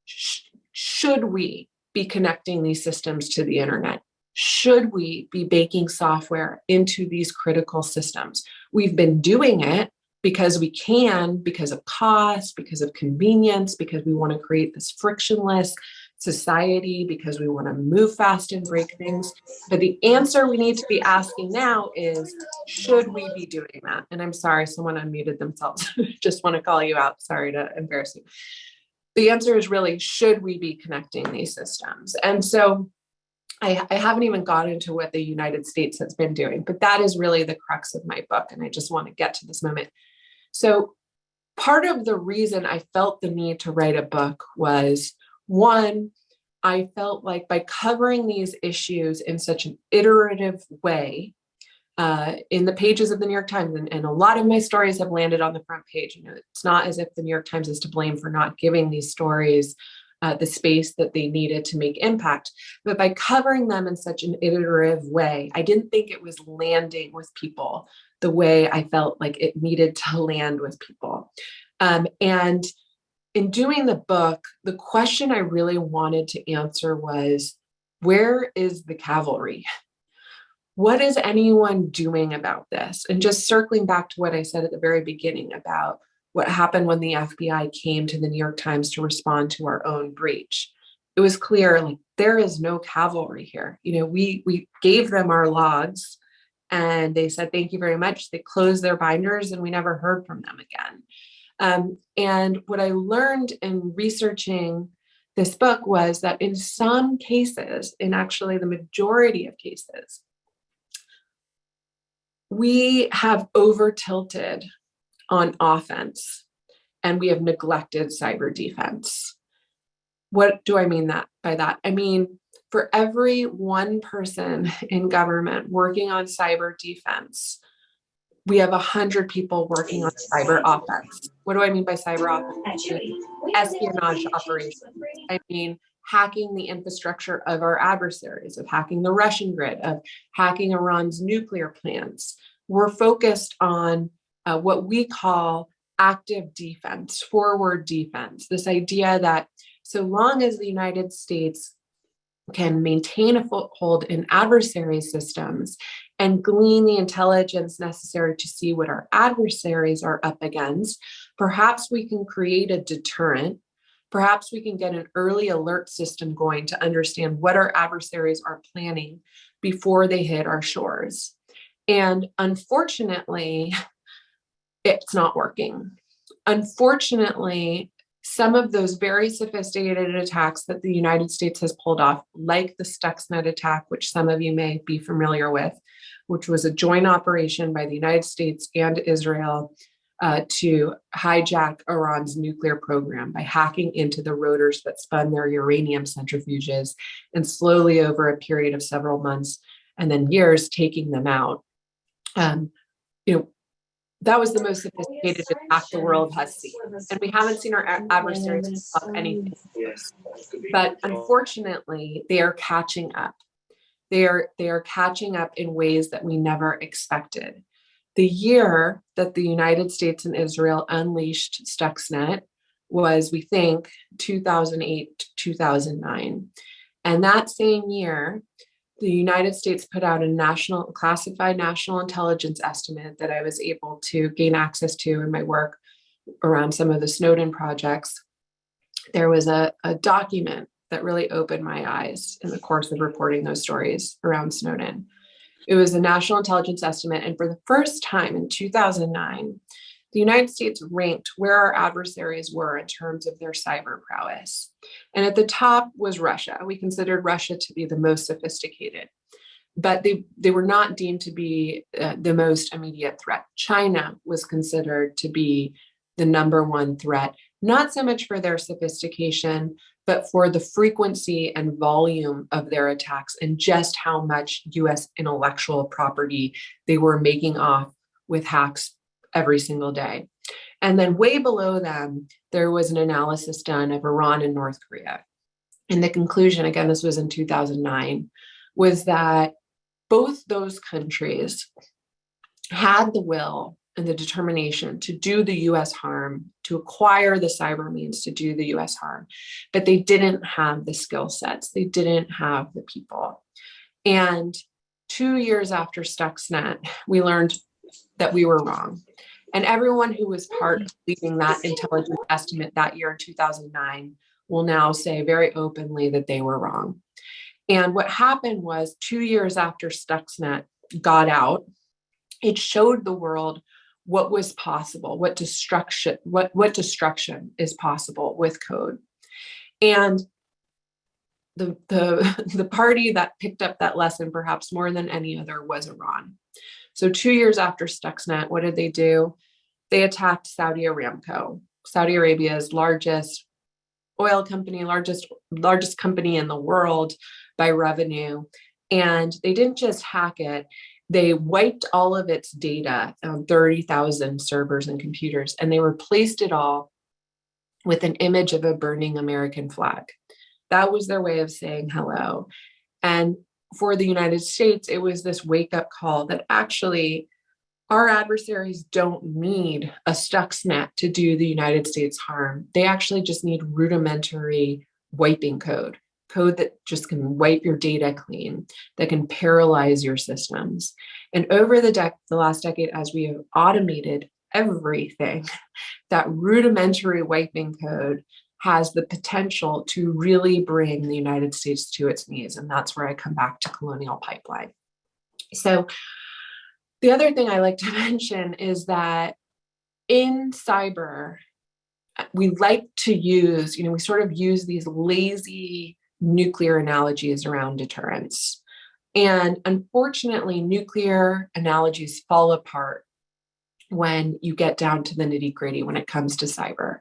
should we be connecting these systems to the internet? Should we be baking software into these critical systems? We've been doing it because we can, because of cost, because of convenience, because we want to create this frictionless society, because we want to move fast and break things. But the answer we need to be asking now is, should we be doing that? And I'm sorry, someone unmuted themselves. Just want to call you out. Sorry to embarrass you. The answer is really, should we be connecting these systems? And so I haven't even got into what the United States has been doing, but that is really the crux of my book. And I just want to get to this moment. So part of the reason I felt the need to write a book was, one, I felt like by covering these issues in such an iterative way, in the pages of the New York Times, and a lot of my stories have landed on the front page. You know, it's not as if the New York Times is to blame for not giving these stories the space that they needed to make impact. But by covering them in such an iterative way, I didn't think it was landing with people the way I felt like it needed to land with people. And in doing the book, the question I really wanted to answer was, where is the cavalry? What is anyone doing about this? And just circling back to what I said at the very beginning about what happened when the FBI came to the New York Times to respond to our own breach. It was clear, like, there is no cavalry here. You know, we gave them our logs and they said, thank you very much. They closed their binders and we never heard from them again. And what I learned in researching this book was that in some cases, in actually the majority of cases, we have over tilted on offense and we have neglected cyber defense. What do I mean by that? I mean, for every one person in government working on cyber defense, we have 100 people working on cyber offense. What do I mean by cyber offense? Espionage operations. I mean, hacking the infrastructure of our adversaries, of hacking the Russian grid, of hacking Iran's nuclear plants. We're focused on what we call active defense, forward defense. This idea that so long as the United States can maintain a foothold in adversary systems and glean the intelligence necessary to see what our adversaries are up against, perhaps we can create a deterrent. Perhaps we can get an early alert system going to understand what our adversaries are planning before they hit our shores. And unfortunately, it's not working. Unfortunately, some of those very sophisticated attacks that the United States has pulled off, like the Stuxnet attack, which some of you may be familiar with, which was a joint operation by the United States and Israel to hijack Iran's nuclear program by hacking into the rotors that spun their uranium centrifuges and slowly over a period of several months and then years taking them out. That was the most sophisticated attack the world has seen. And we haven't seen our adversaries pull off anything else. But unfortunately, they are catching up. They are catching up in ways that we never expected. The year that the United States and Israel unleashed Stuxnet was, we think, 2008 to 2009. And that same year, the United States put out a classified national intelligence estimate that I was able to gain access to in my work around some of the Snowden projects. There was a document that really opened my eyes in the course of reporting those stories around Snowden. It was a national intelligence estimate, and for the first time in 2009, the United States ranked where our adversaries were in terms of their cyber prowess. And at the top was Russia. We considered Russia to be the most sophisticated, but they were not deemed to be the most immediate threat. China was considered to be the number one threat, not so much for their sophistication, but for the frequency and volume of their attacks and just how much US intellectual property they were making off with hacks every single day. And then way below them, there was an analysis done of Iran and North Korea. And the conclusion, again, this was in 2009, was that both those countries had the will and the determination to do the US harm, to acquire the cyber means to do the US harm, but they didn't have the skill sets, they didn't have the people. And 2 years after Stuxnet, we learned that we were wrong. And everyone who was part of leading that intelligence estimate that year in 2009 will now say very openly that they were wrong. And what happened was 2 years after Stuxnet got out, it showed the world what was possible, what destruction is possible with code. And the party that picked up that lesson perhaps more than any other was Iran. So 2 years after Stuxnet, what did they do? They attacked Saudi Aramco, Saudi Arabia's largest oil company, largest company in the world by revenue. And they didn't just hack it, they wiped all of its data on 30,000 servers and computers, and they replaced it all with an image of a burning American flag. That was their way of saying hello. And for the United States, it was this wake-up call that actually our adversaries don't need a Stuxnet to do the United States harm. They actually just need rudimentary wiping code that just can wipe your data clean, that can paralyze your systems. And over the last decade, as we have automated everything, that rudimentary wiping code has the potential to really bring the United States to its knees. And that's where I come back to Colonial Pipeline. So the other thing I like to mention is that in cyber, we like to use, we sort of use these lazy nuclear analogies around deterrence. And unfortunately, nuclear analogies fall apart when you get down to the nitty-gritty when it comes to cyber.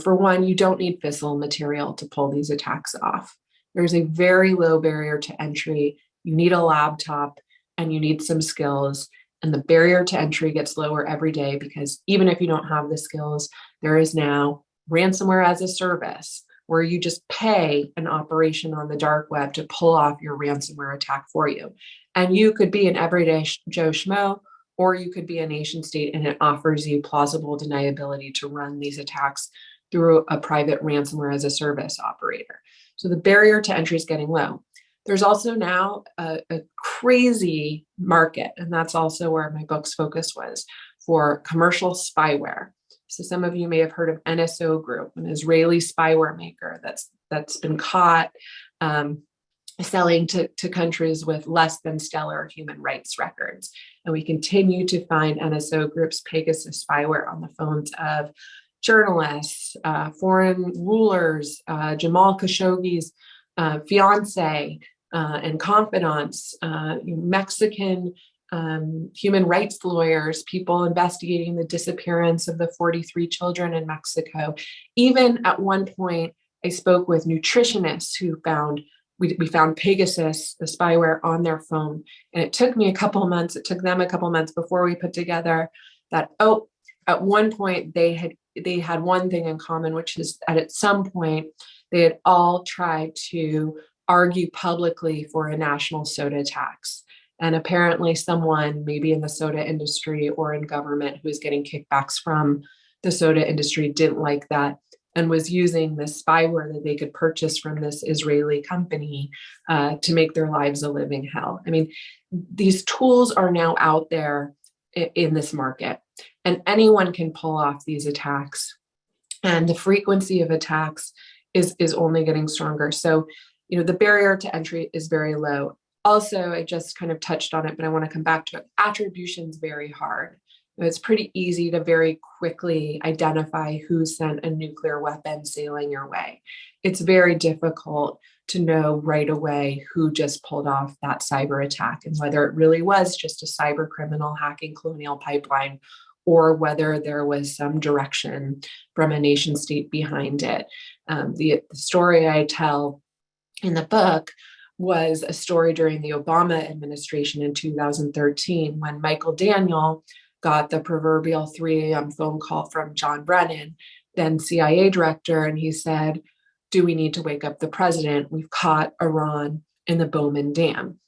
For one, you don't need fissile material to pull these attacks off. There's a very low barrier to entry. You need a laptop and you need some skills. And the barrier to entry gets lower every day because even if you don't have the skills, there is now ransomware as a service where you just pay an operation on the dark web to pull off your ransomware attack for you. And you could be an everyday Joe Schmo, or you could be a nation state, and it offers you plausible deniability to run these attacks through a private ransomware as a service operator. So the barrier to entry is getting low. There's also now a crazy market, and that's also where my book's focus was, for commercial spyware. So some of you may have heard of NSO Group, an Israeli spyware maker that's been caught selling to countries with less than stellar human rights records. And we continue to find NSO Group's Pegasus spyware on the phones of journalists, foreign rulers, Jamal Khashoggi's fiance and confidants, Mexican human rights lawyers, people investigating the disappearance of the 43 children in Mexico. Even at one point, I spoke with nutritionists who found we found Pegasus, the spyware, on their phone. And it took me a couple of months, it took them a couple of months before we put together that, at one point they had one thing in common, which is that at some point they had all tried to argue publicly for a national soda tax. And apparently someone, maybe in the soda industry or in government, who was getting kickbacks from the soda industry, didn't like that and was using this spyware that they could purchase from this Israeli company to make their lives a living hell. I mean, these tools are now out there in this market, and anyone can pull off these attacks. And the frequency of attacks is only getting stronger. So, the barrier to entry is very low. Also, I just kind of touched on it, but I want to come back to it. Attribution is very hard. It's pretty easy to very quickly identify who sent a nuclear weapon sailing your way. It's very difficult to know right away who just pulled off that cyber attack and whether it really was just a cyber criminal hacking Colonial Pipeline or whether there was some direction from a nation state behind it. The story I tell in the book was a story during the Obama administration in 2013 when Michael Daniel got the proverbial 3 a.m. phone call from John Brennan, then CIA director, and he said, "Do we need to wake up the president? We've caught Iran in the Bowman Dam."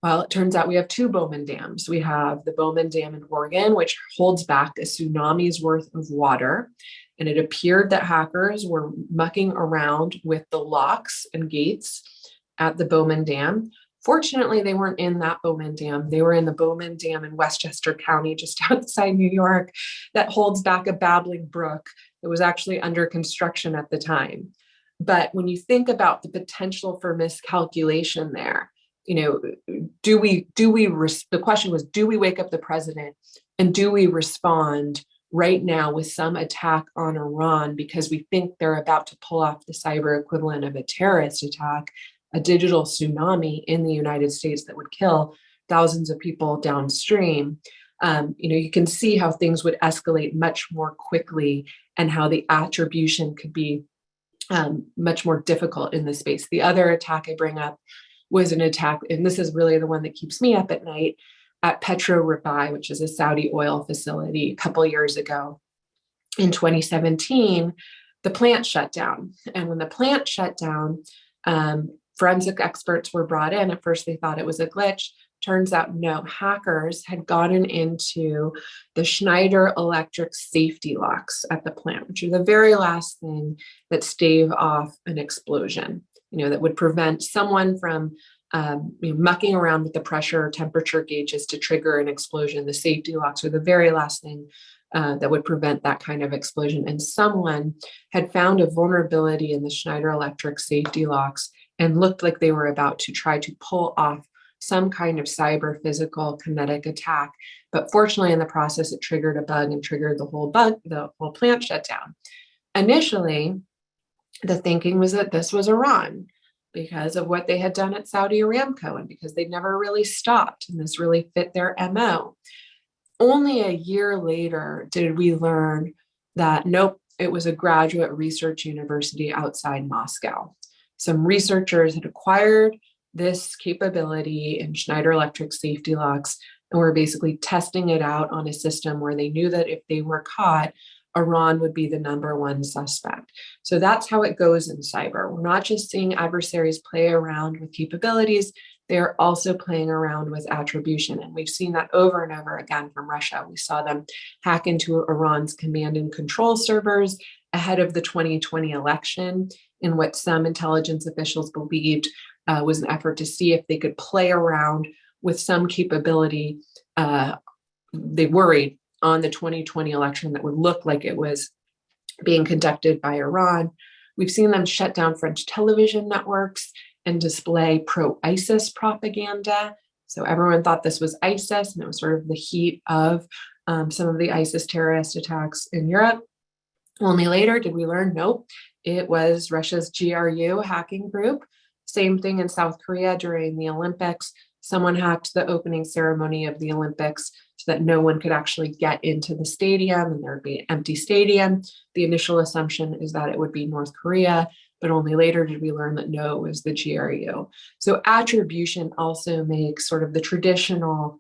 Well, it turns out we have two Bowman dams. We have the Bowman Dam in Oregon, which holds back a tsunami's worth of water. And it appeared that hackers were mucking around with the locks and gates at the Bowman Dam. Fortunately, they weren't in that Bowman Dam. They were in the Bowman Dam in Westchester County, just outside New York, that holds back a babbling brook that was actually under construction at the time. But when you think about the potential for miscalculation there, the question was, do we wake up the president and do we respond right now with some attack on Iran because we think they're about to pull off the cyber equivalent of a terrorist attack, a digital tsunami in the United States that would kill thousands of people downstream? You can see how things would escalate much more quickly and how the attribution could be much more difficult in this space. The other attack I bring up was an attack, and this is really the one that keeps me up at night, at Petro Rabai, which is a Saudi oil facility a couple years ago. In 2017, the plant shut down. And when the plant shut down, forensic experts were brought in. At first, they thought it was a glitch. Turns out, no, hackers had gotten into the Schneider electric safety locks at the plant, which are the very last thing that stave off an explosion, that would prevent someone from mucking around with the pressure or temperature gauges to trigger an explosion. The safety locks are the very last thing that would prevent that kind of explosion. And someone had found a vulnerability in the Schneider electric safety locks and looked like they were about to try to pull off some kind of cyber physical kinetic attack. But fortunately, in the process, it triggered a bug and triggered the whole plant shutdown. Initially, the thinking was that this was Iran because of what they had done at Saudi Aramco and because they'd never really stopped, and this really fit their MO. Only a year later did we learn that, nope, it was a graduate research university outside Moscow. Some researchers had acquired this capability in Schneider electric safety locks and were basically testing it out on a system where they knew that if they were caught, Iran would be the number one suspect. So that's how it goes in cyber. We're not just seeing adversaries play around with capabilities, they're also playing around with attribution. And we've seen that over and over again from Russia. We saw them hack into Iran's command and control servers ahead of the 2020 election in what some intelligence officials believed was an effort to see if they could play around with some capability they worried on the 2020 election that would look like it was being conducted by Iran. We've seen them shut down French television networks and display pro-ISIS propaganda. So everyone thought this was ISIS, and it was sort of the heat of some of the ISIS terrorist attacks in Europe. Only later did we learn, nope, it was Russia's GRU hacking group. Same thing in South Korea during the Olympics. Someone hacked the opening ceremony of the Olympics so that no one could actually get into the stadium and there would be an empty stadium. The initial assumption is that it would be North Korea, but only later did we learn that no, it was the GRU. So attribution also makes sort of the traditional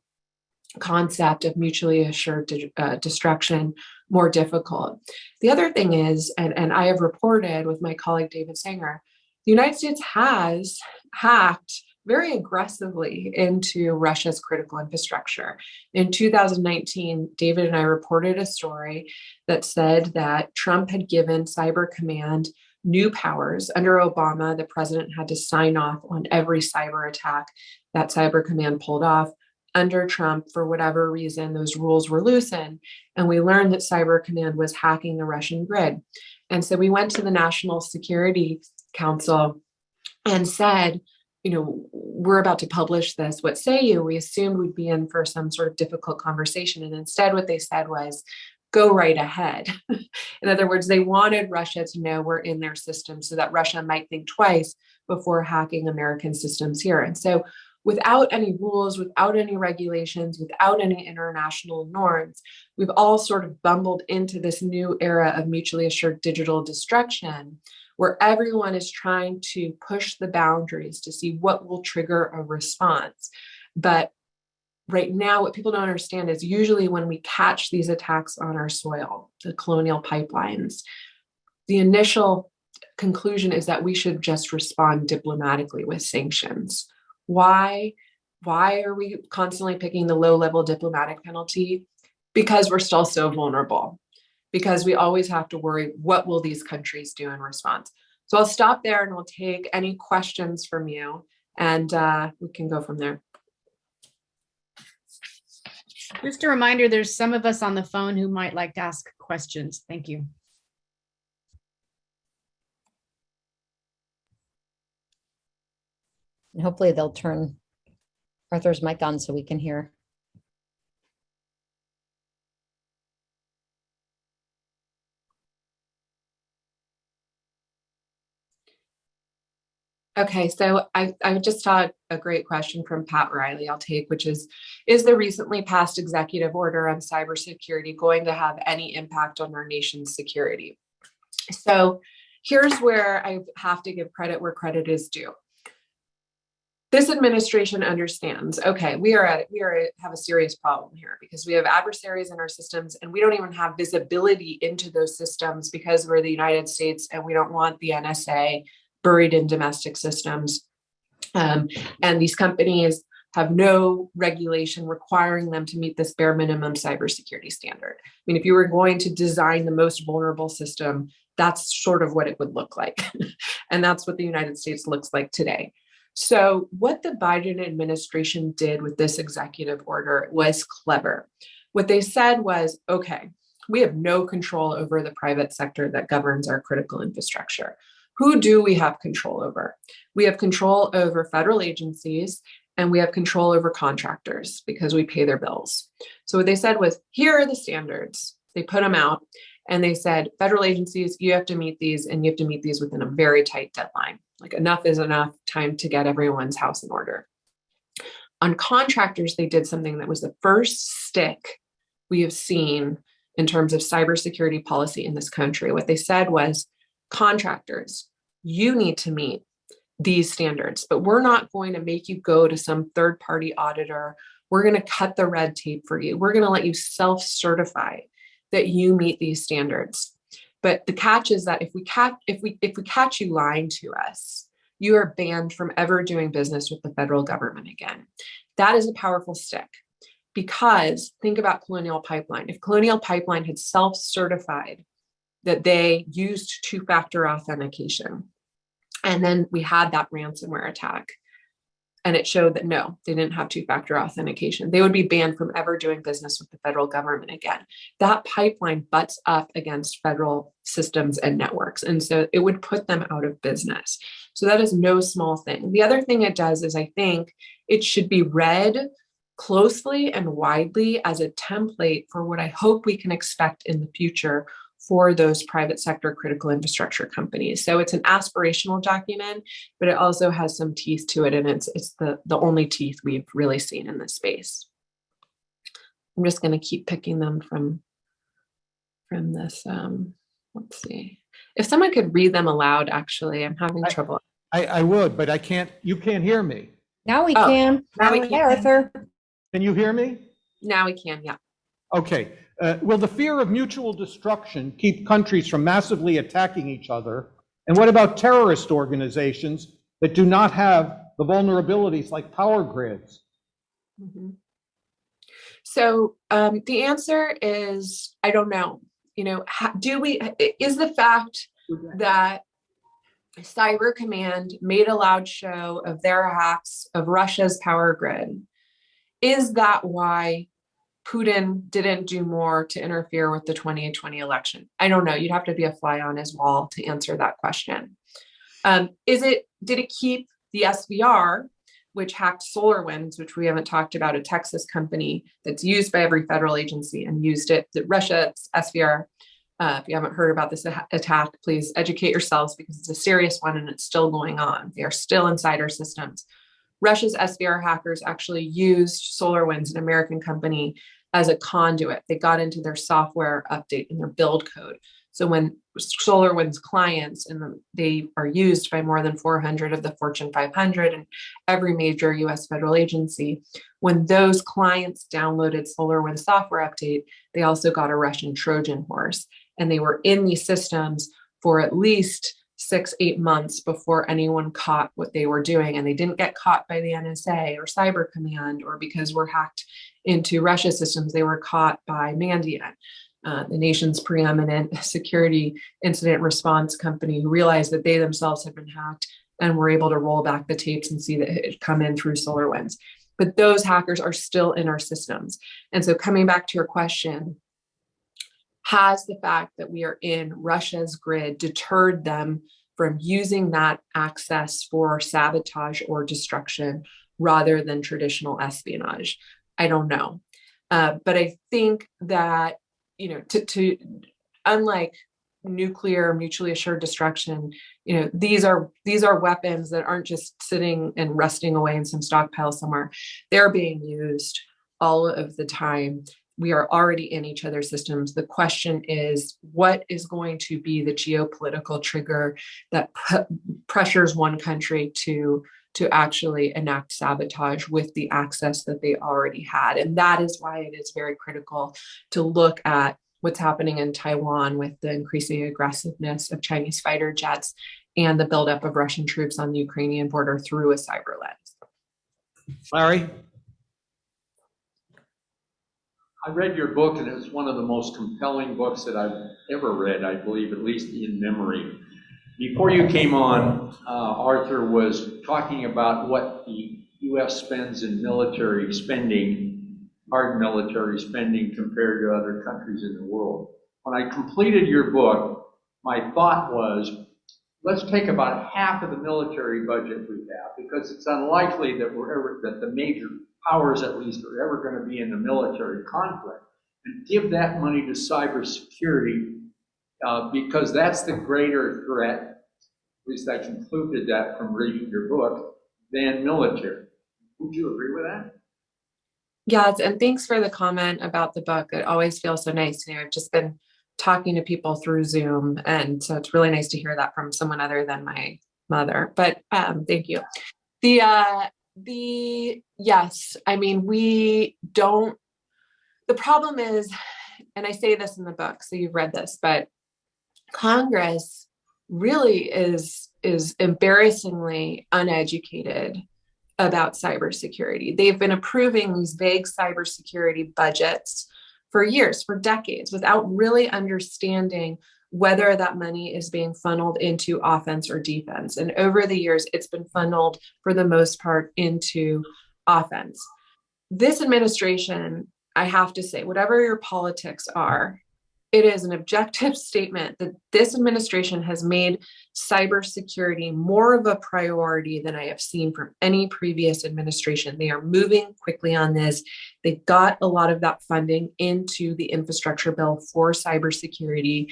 concept of mutually assured destruction more difficult. The other thing is, and I have reported with my colleague David Sanger, the United States has hacked very aggressively into Russia's critical infrastructure. In 2019, David and I reported a story that said that Trump had given Cyber Command new powers. Under Obama, the president had to sign off on every cyber attack that Cyber Command pulled off. Under Trump, for whatever reason, those rules were loosened, and we learned that Cyber Command was hacking the Russian grid. And so we went to the National Security Council and said, we're about to publish this. What say you? We assumed we'd be in for some sort of difficult conversation. And instead what they said was, go right ahead. In other words, they wanted Russia to know we're in their system so that Russia might think twice before hacking American systems here. And so without any rules, without any regulations, without any international norms, we've all sort of bumbled into this new era of mutually assured digital destruction, where everyone is trying to push the boundaries to see what will trigger a response. But right now, what people don't understand is usually when we catch these attacks on our soil, the Colonial Pipelines, the initial conclusion is that we should just respond diplomatically with sanctions. Why? Why are we constantly picking the low-level diplomatic penalty? Because we're still so vulnerable, because we always have to worry, what will these countries do in response? So I'll stop there and we'll take any questions from you, and we can go from there. Just a reminder, there's some of us on the phone who might like to ask questions. Thank you. And hopefully they'll turn Arthur's mic on so we can hear. Okay, so I just saw a great question from Pat Riley I'll take, which is the recently passed executive order on cybersecurity going to have any impact on our nation's security? So here's where I have to give credit where credit is due. This administration understands, okay, we have a serious problem here because we have adversaries in our systems and we don't even have visibility into those systems because we're the United States and we don't want the NSA buried in domestic systems. And these companies have no regulation requiring them to meet this bare minimum cybersecurity standard. I mean, if you were going to design the most vulnerable system, that's sort of what it would look like. And that's what the United States looks like today. So what the Biden administration did with this executive order was clever. What they said was, okay, we have no control over the private sector that governs our critical infrastructure. Who do we have control over? We have control over federal agencies and we have control over contractors because we pay their bills. So what they said was, here are the standards. They put them out and they said, federal agencies, you have to meet these and you have to meet these within a very tight deadline. Like enough is enough time to get everyone's house in order. On contractors, they did something that was the first stick we have seen in terms of cybersecurity policy in this country. What they said was, contractors, you need to meet these standards, but we're not going to make you go to some third-party auditor. We're going to cut the red tape for you. We're going to let you self-certify that you meet these standards. But the catch is that if we catch you lying to us, you are banned from ever doing business with the federal government again. That is a powerful stick, because think about Colonial Pipeline. If Colonial Pipeline had self-certified that they used two-factor authentication, and then we had that ransomware attack, and it showed that no, they didn't have two-factor authentication, they would be banned from ever doing business with the federal government again. That pipeline butts up against federal systems and networks, and so it would put them out of business. So that is no small thing. The other thing it does is I think it should be read closely and widely as a template for what I hope we can expect in the future for those private sector critical infrastructure companies. So it's an aspirational document, but it also has some teeth to it, and it's the only teeth we've really seen in this space. I'm just going to keep picking them from this. Let's see. If someone could read them aloud, actually, I'm having trouble. I would, but I can't, you can't hear me. Now we can. Now we Hey, can. Arthur. Can you hear me? Now we can, yeah. Okay. Will the fear of mutual destruction keep countries from massively attacking each other? And what about terrorist organizations that do not have the vulnerabilities like power grids? Mm-hmm. So the answer is, I don't know. You know, is the fact that Cyber Command made a loud show of their hacks of Russia's power grid, is that why Putin didn't do more to interfere with the 2020 election? I don't know. You'd have to be a fly on his wall to answer that question. Did it keep the SVR, which hacked SolarWinds, which we haven't talked about, a Texas company that's used by every federal agency and used it, Russia's SVR. If you haven't heard about this attack, please educate yourselves because it's a serious one and it's still going on. They are still inside our systems. Russia's SVR hackers actually used SolarWinds, an American company, as a conduit. They got into their software update in their build code. So when SolarWinds clients, and they are used by more than 400 of the Fortune 500 and every major US federal agency, when those clients downloaded SolarWinds software update, they also got a Russian Trojan horse. And they were in these systems for at least 6-8 months before anyone caught what they were doing. And they didn't get caught by the NSA or Cyber Command, or because we're hacked into Russia's systems, they were caught by Mandiant, the nation's preeminent security incident response company, who realized that they themselves had been hacked and were able to roll back the tapes and see that it had come in through SolarWinds. But those hackers are still in our systems. And so coming back to your question, has the fact that we are in Russia's grid deterred them from using that access for sabotage or destruction rather than traditional espionage? I don't know. But I think that, to unlike nuclear mutually assured destruction, these are weapons that aren't just sitting and rusting away in some stockpile somewhere. They're being used all of the time. We are already in each other's systems. The question is, what is going to be the geopolitical trigger that pressures one country to actually enact sabotage with the access that they already had? And that is why it is very critical to look at what's happening in Taiwan with the increasing aggressiveness of Chinese fighter jets and the buildup of Russian troops on the Ukrainian border through a cyber lens. Larry? I read your book, and it's one of the most compelling books that I've ever read, I believe, at least in memory. Before you came on, Arthur was talking about what the U.S. spends in military spending, hard military spending, compared to other countries in the world. When I completed your book, my thought was, let's take about half of the military budget we have, because it's unlikely that that the major powers, at least, are ever going to be in a military conflict, and give that money to cybersecurity, because that's the greater threat, at least I concluded that from reading your book, than military. Would you agree with that? Yes, and thanks for the comment about the book. It always feels so nice. I've just been talking to people through Zoom, and so it's really nice to hear that from someone other than my mother. But thank you. Yes, I mean, the problem is, and I say this in the book, so you've read this, but Congress really is embarrassingly uneducated about cybersecurity. They've been approving these vague cybersecurity budgets for years, for decades, without really understanding whether that money is being funneled into offense or defense. And over the years, it's been funneled, for the most part, into offense. This administration, I have to say, whatever your politics are, it is an objective statement that this administration has made cybersecurity more of a priority than I have seen from any previous administration. They are moving quickly on this. They got a lot of that funding into the infrastructure bill for cybersecurity,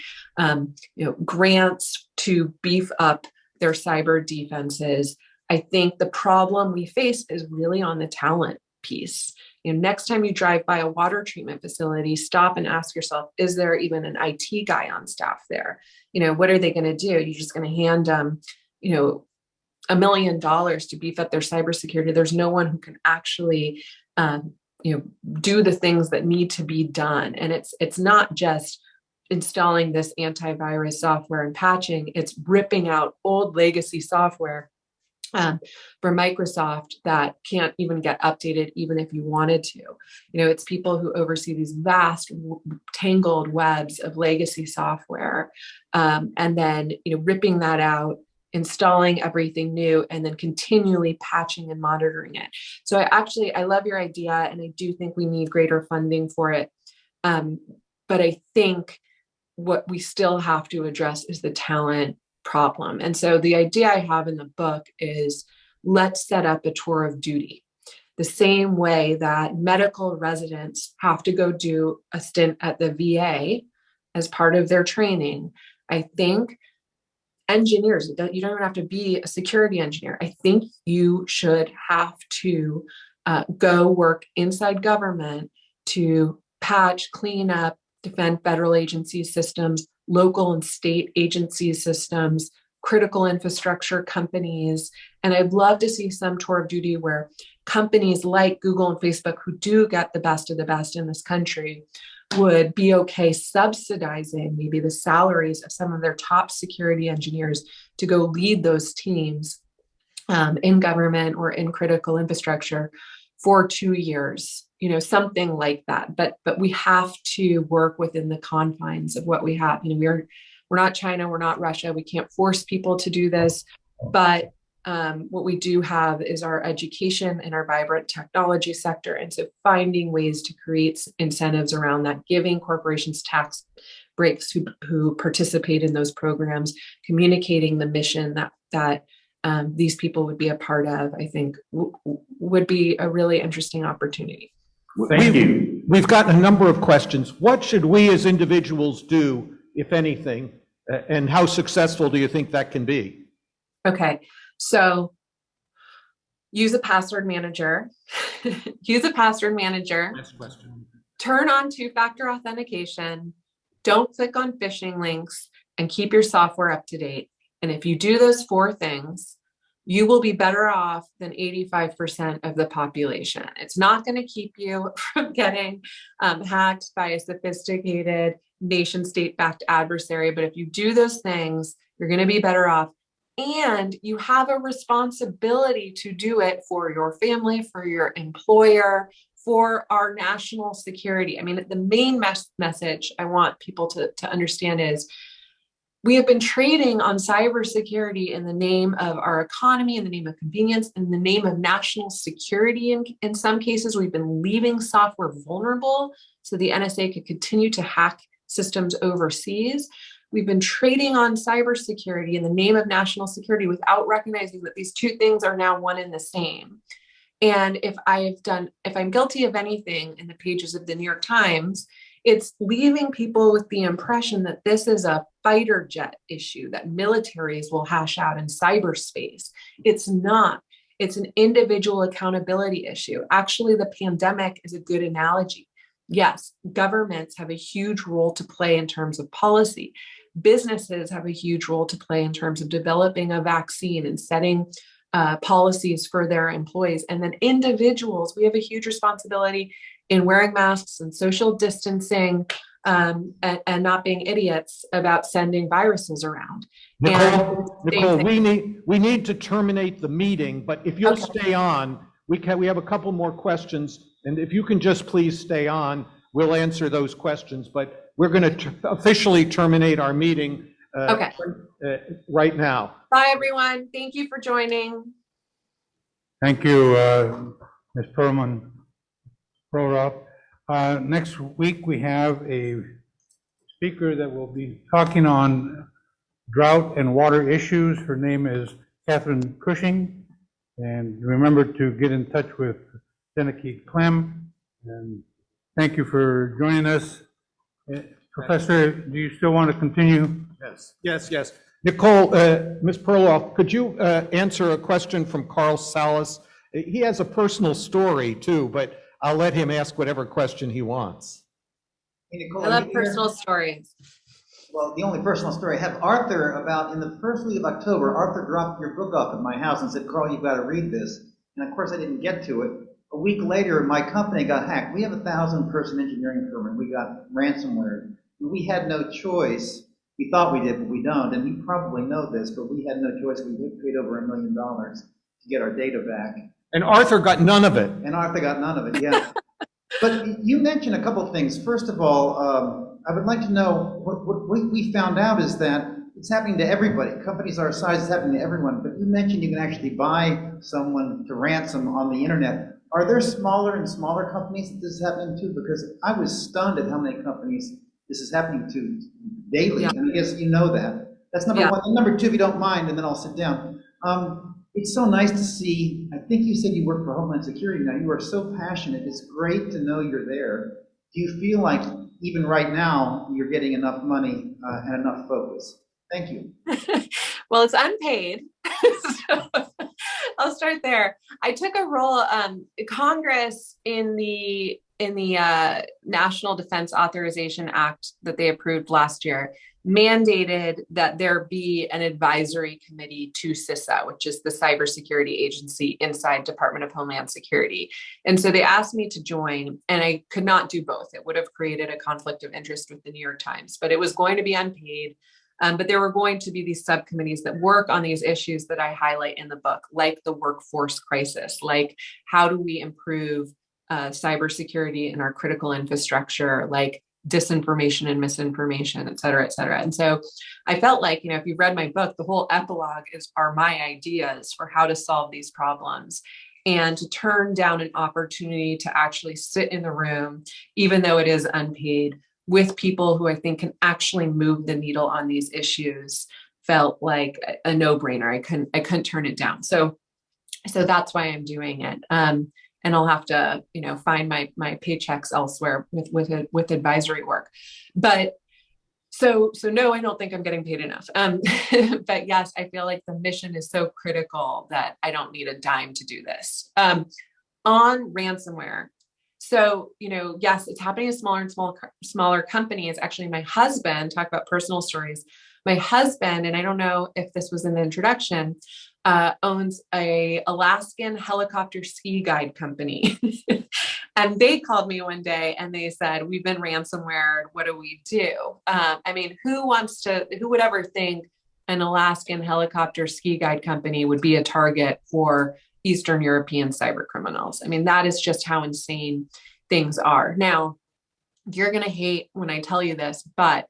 grants to beef up their cyber defenses. I think the problem we face is really on the talent piece. Next time you drive by a water treatment facility, stop and ask yourself, is there even an IT guy on staff there? What are they going to do? You're just going to hand them, $1 million to beef up their cybersecurity. There's no one who can actually, do the things that need to be done. And it's not just installing this antivirus software and patching, it's ripping out old legacy software for Microsoft that can't even get updated, even if you wanted to. It's people who oversee these vast, tangled webs of legacy software, and then, ripping that out, installing everything new, and then continually patching and monitoring it. So I love your idea, and I do think we need greater funding for it. But I think what we still have to address is the talent problem. And so the idea I have in the book is, let's set up a tour of duty. The same way that medical residents have to go do a stint at the VA as part of their training, I think engineers, you don't even have to be a security engineer. I think you should have to go work inside government to patch, clean up, defend federal agency systems, local and state agency systems, critical infrastructure companies. And I'd love to see some tour of duty where companies like Google and Facebook, who do get the best of the best in this country, would be okay subsidizing maybe the salaries of some of their top security engineers to go lead those teams in government or in critical infrastructure for 2 years, something like that. But we have to work within the confines of what we have. We're not China, we're not Russia. We can't force people to do this, but what we do have is our education and our vibrant technology sector. And so finding ways to create incentives around that, giving corporations tax breaks who participate in those programs, communicating the mission that these people would be a part of, I think would be a really interesting opportunity. Thank you. We've gotten a number of questions. What should we as individuals do, if anything, and how successful do you think that can be? Okay, so use a password manager. Use a password manager. Next question. Turn on two-factor authentication. Don't click on phishing links, and keep your software up to date. And if you do those 4 things, you will be better off than 85% of the population. It's not going to keep you from getting hacked by a sophisticated nation state-backed adversary. But if you do those things, you're going to be better off. And you have a responsibility to do it for your family, for your employer, for our national security. I mean, the main message I want people to understand is we have been trading on cybersecurity in the name of our economy, in the name of convenience, in the name of national security. In some cases, we've been leaving software vulnerable so the NSA could continue to hack systems overseas. We've been trading on cybersecurity in the name of national security without recognizing that these 2 things are now one and the same. And if I'm guilty of anything in the pages of the New York Times, it's leaving people with the impression that this is a fighter jet issue that militaries will hash out in cyberspace. It's not. It's an individual accountability issue. Actually, the pandemic is a good analogy. Yes, governments have a huge role to play in terms of policy. Businesses have a huge role to play in terms of developing a vaccine and setting policies for their employees. And then individuals, we have a huge responsibility in wearing masks and social distancing and not being idiots about sending viruses around. Nicole, we need to terminate the meeting, but if you'll stay on, we have a couple more questions, and if you can just please stay on, we'll answer those questions. But we're going to officially terminate our meeting right now. Bye, everyone. Thank you for joining. Thank you, Ms. Perlroth. Next week, we have a speaker that will be talking on drought and water issues. Her name is Catherine Cushing. And remember to get in touch with Seneca Clem. And thank you for joining us. Professor, do you still want to continue? Yes. Nicole, Ms. Perloff, could you answer a question from Carl Salas? He has a personal story too, but I'll let him ask whatever question he wants. Hey, Nicole, I love personal stories. Well, the only personal story I have, Arthur, about in the first week of October, Arthur dropped your book off at my house and said, Carl, you've got to read this. And of course, I didn't get to it. A week later, my company got hacked. We have a 1,000-person engineering firm, and we got ransomware. We had no choice. We thought we did, but we don't. And you probably know this, but we had no choice. We paid over $1 million to get our data back. And Arthur got none of it. Yeah. But you mentioned a couple of things. First of all, I would like to know what we found out is that it's happening to everybody. Companies our size, it's happening to everyone. But you mentioned you can actually buy someone to ransom on the internet. Are there smaller and smaller companies that this is happening to? Because I was stunned at how many companies this is happening to daily. Yeah. And I guess you know that. That's number one. And number two, if you don't mind, and then I'll sit down. It's so nice to see, I think you said you work for Homeland Security now. You are so passionate. It's great to know you're there. Do you feel like even right now you're getting enough money and enough focus? Thank you. Well, it's unpaid. So I'll start there. I took a role, Congress in the National Defense Authorization Act that they approved last year mandated that there be an advisory committee to CISA, which is the cybersecurity agency inside Department of Homeland Security. And so they asked me to join, and I could not do both. It would have created a conflict of interest with the New York Times, but it was going to be unpaid. But there were going to be these subcommittees that work on these issues that I highlight in the book, like the workforce crisis, like how do we improve cybersecurity in our critical infrastructure, like disinformation and misinformation, et cetera, et cetera. And so I felt like, if you've read my book, the whole epilogue are my ideas for how to solve these problems, and to turn down an opportunity to actually sit in the room, even though it is unpaid, with people who I think can actually move the needle on these issues felt like a no-brainer. I couldn't turn it down. So that's why I'm doing it. And I'll have to, find my paychecks elsewhere with advisory work. But so no, I don't think I'm getting paid enough. But yes, I feel like the mission is so critical that I don't need a dime to do this. On ransomware. So, yes, it's happening in smaller and smaller companies. Actually, my husband, talk about personal stories. My husband, and I don't know if this was in the introduction, owns a Alaskan helicopter ski guide company. And they called me one day and they said, we've been ransomware. What do we do? Who would ever think an Alaskan helicopter ski guide company would be a target for Eastern European cyber criminals? That is just how insane things are. Now, you're going to hate when I tell you this, but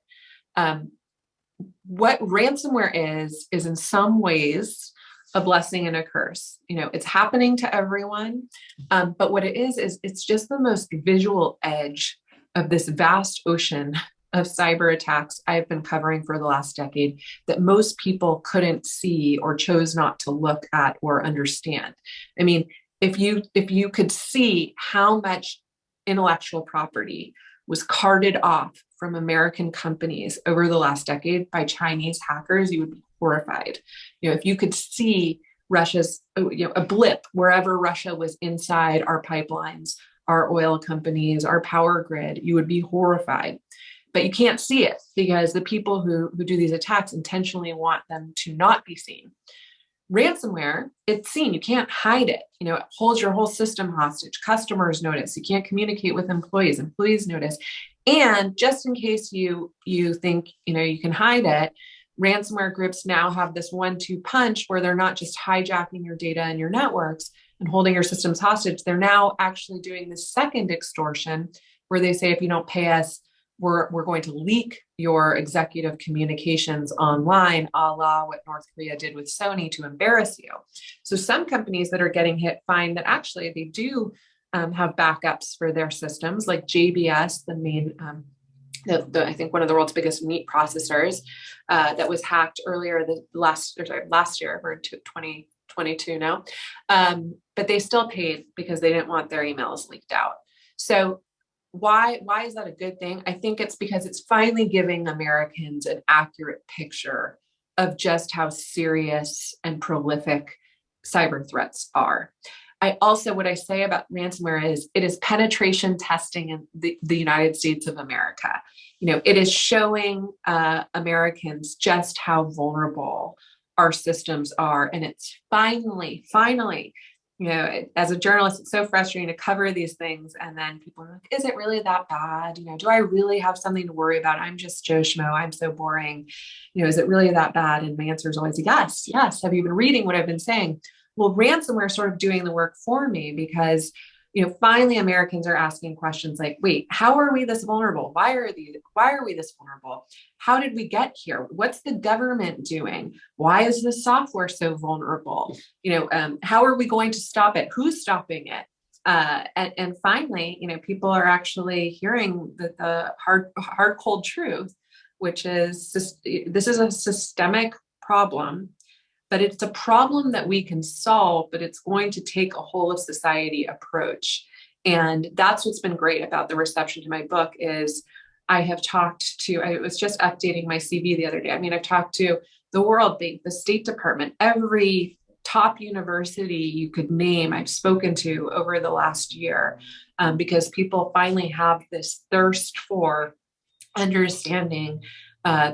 what ransomware is in some ways a blessing and a curse. It's happening to everyone, but what it is it's just the most visual edge of this vast ocean of cyber attacks I've been covering for the last decade that most people couldn't see or chose not to look at or understand. If you could see how much intellectual property was carted off from American companies over the last decade by Chinese hackers, you would be horrified. If you could see Russia's, a blip wherever Russia was inside our pipelines, our oil companies, our power grid, you would be horrified. But you can't see it because the people who do these attacks intentionally want them to not be seen. Ransomware, it's seen. You can't hide it. It holds your whole system hostage. Customers notice. You can't communicate with employees. Employees notice. And just in case you think you can hide it, ransomware groups now have this 1-2 punch where they're not just hijacking your data and your networks and holding your systems hostage. They're now actually doing the second extortion where they say, if you don't pay us, we're going to leak your executive communications online, a la what North Korea did with Sony to embarrass you. So some companies that are getting hit find that actually they do have backups for their systems, like JBS, the main, I think one of the world's biggest meat processors, that was hacked earlier last year, or 2022 now. But they still paid because they didn't want their emails leaked out. So why is that a good thing? I think it's because it's finally giving Americans an accurate picture of just how serious and prolific cyber threats are. What I say about ransomware is it is penetration testing in the United States of America. It is showing Americans just how vulnerable our systems are. And it's finally, as a journalist, it's so frustrating to cover these things. And then people are like, is it really that bad? Do I really have something to worry about? I'm just Joe Schmo. I'm so boring. Is it really that bad? And my answer is always yes. Have you been reading what I've been saying? Well, ransomware is sort of doing the work for me because, finally Americans are asking questions like, wait, how are we this vulnerable? Why are we this vulnerable? How did we get here? What's the government doing? Why is the software so vulnerable? How are we going to stop it? Who's stopping it? And finally, people are actually hearing the hard, cold truth, which is this is a systemic problem. But it's a problem that we can solve, but it's going to take a whole of society approach. And that's what's been great about the reception to my book is I was just updating my CV the other day. I've talked to the World Bank, the State Department, every top university you could name I've spoken to over the last year, because people finally have this thirst for understanding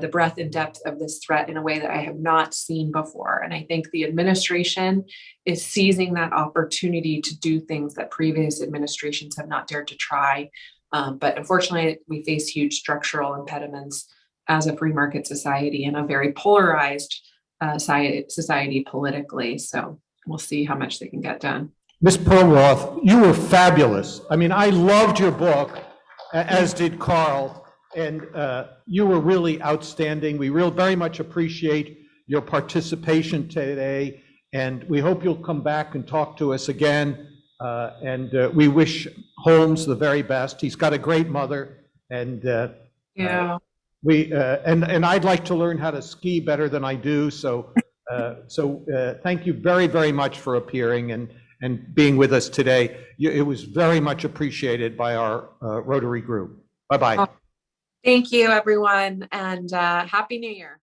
the breadth and depth of this threat in a way that I have not seen before. And I think the administration is seizing that opportunity to do things that previous administrations have not dared to try. But unfortunately, we face huge structural impediments as a free market society and a very polarized society politically. So we'll see how much they can get done. Ms. Perlroth, you were fabulous. I mean, I loved your book, as did Carl, and you were really outstanding. We very much appreciate your participation today, and we hope you'll come back and talk to us again. And we wish Holmes the very best. He's got a great mother, and yeah. And I'd like to learn how to ski better than I do. So thank you very, very much for appearing and being with us today. It was very much appreciated by our Rotary group. Bye-bye. Thank you, everyone, and Happy New Year.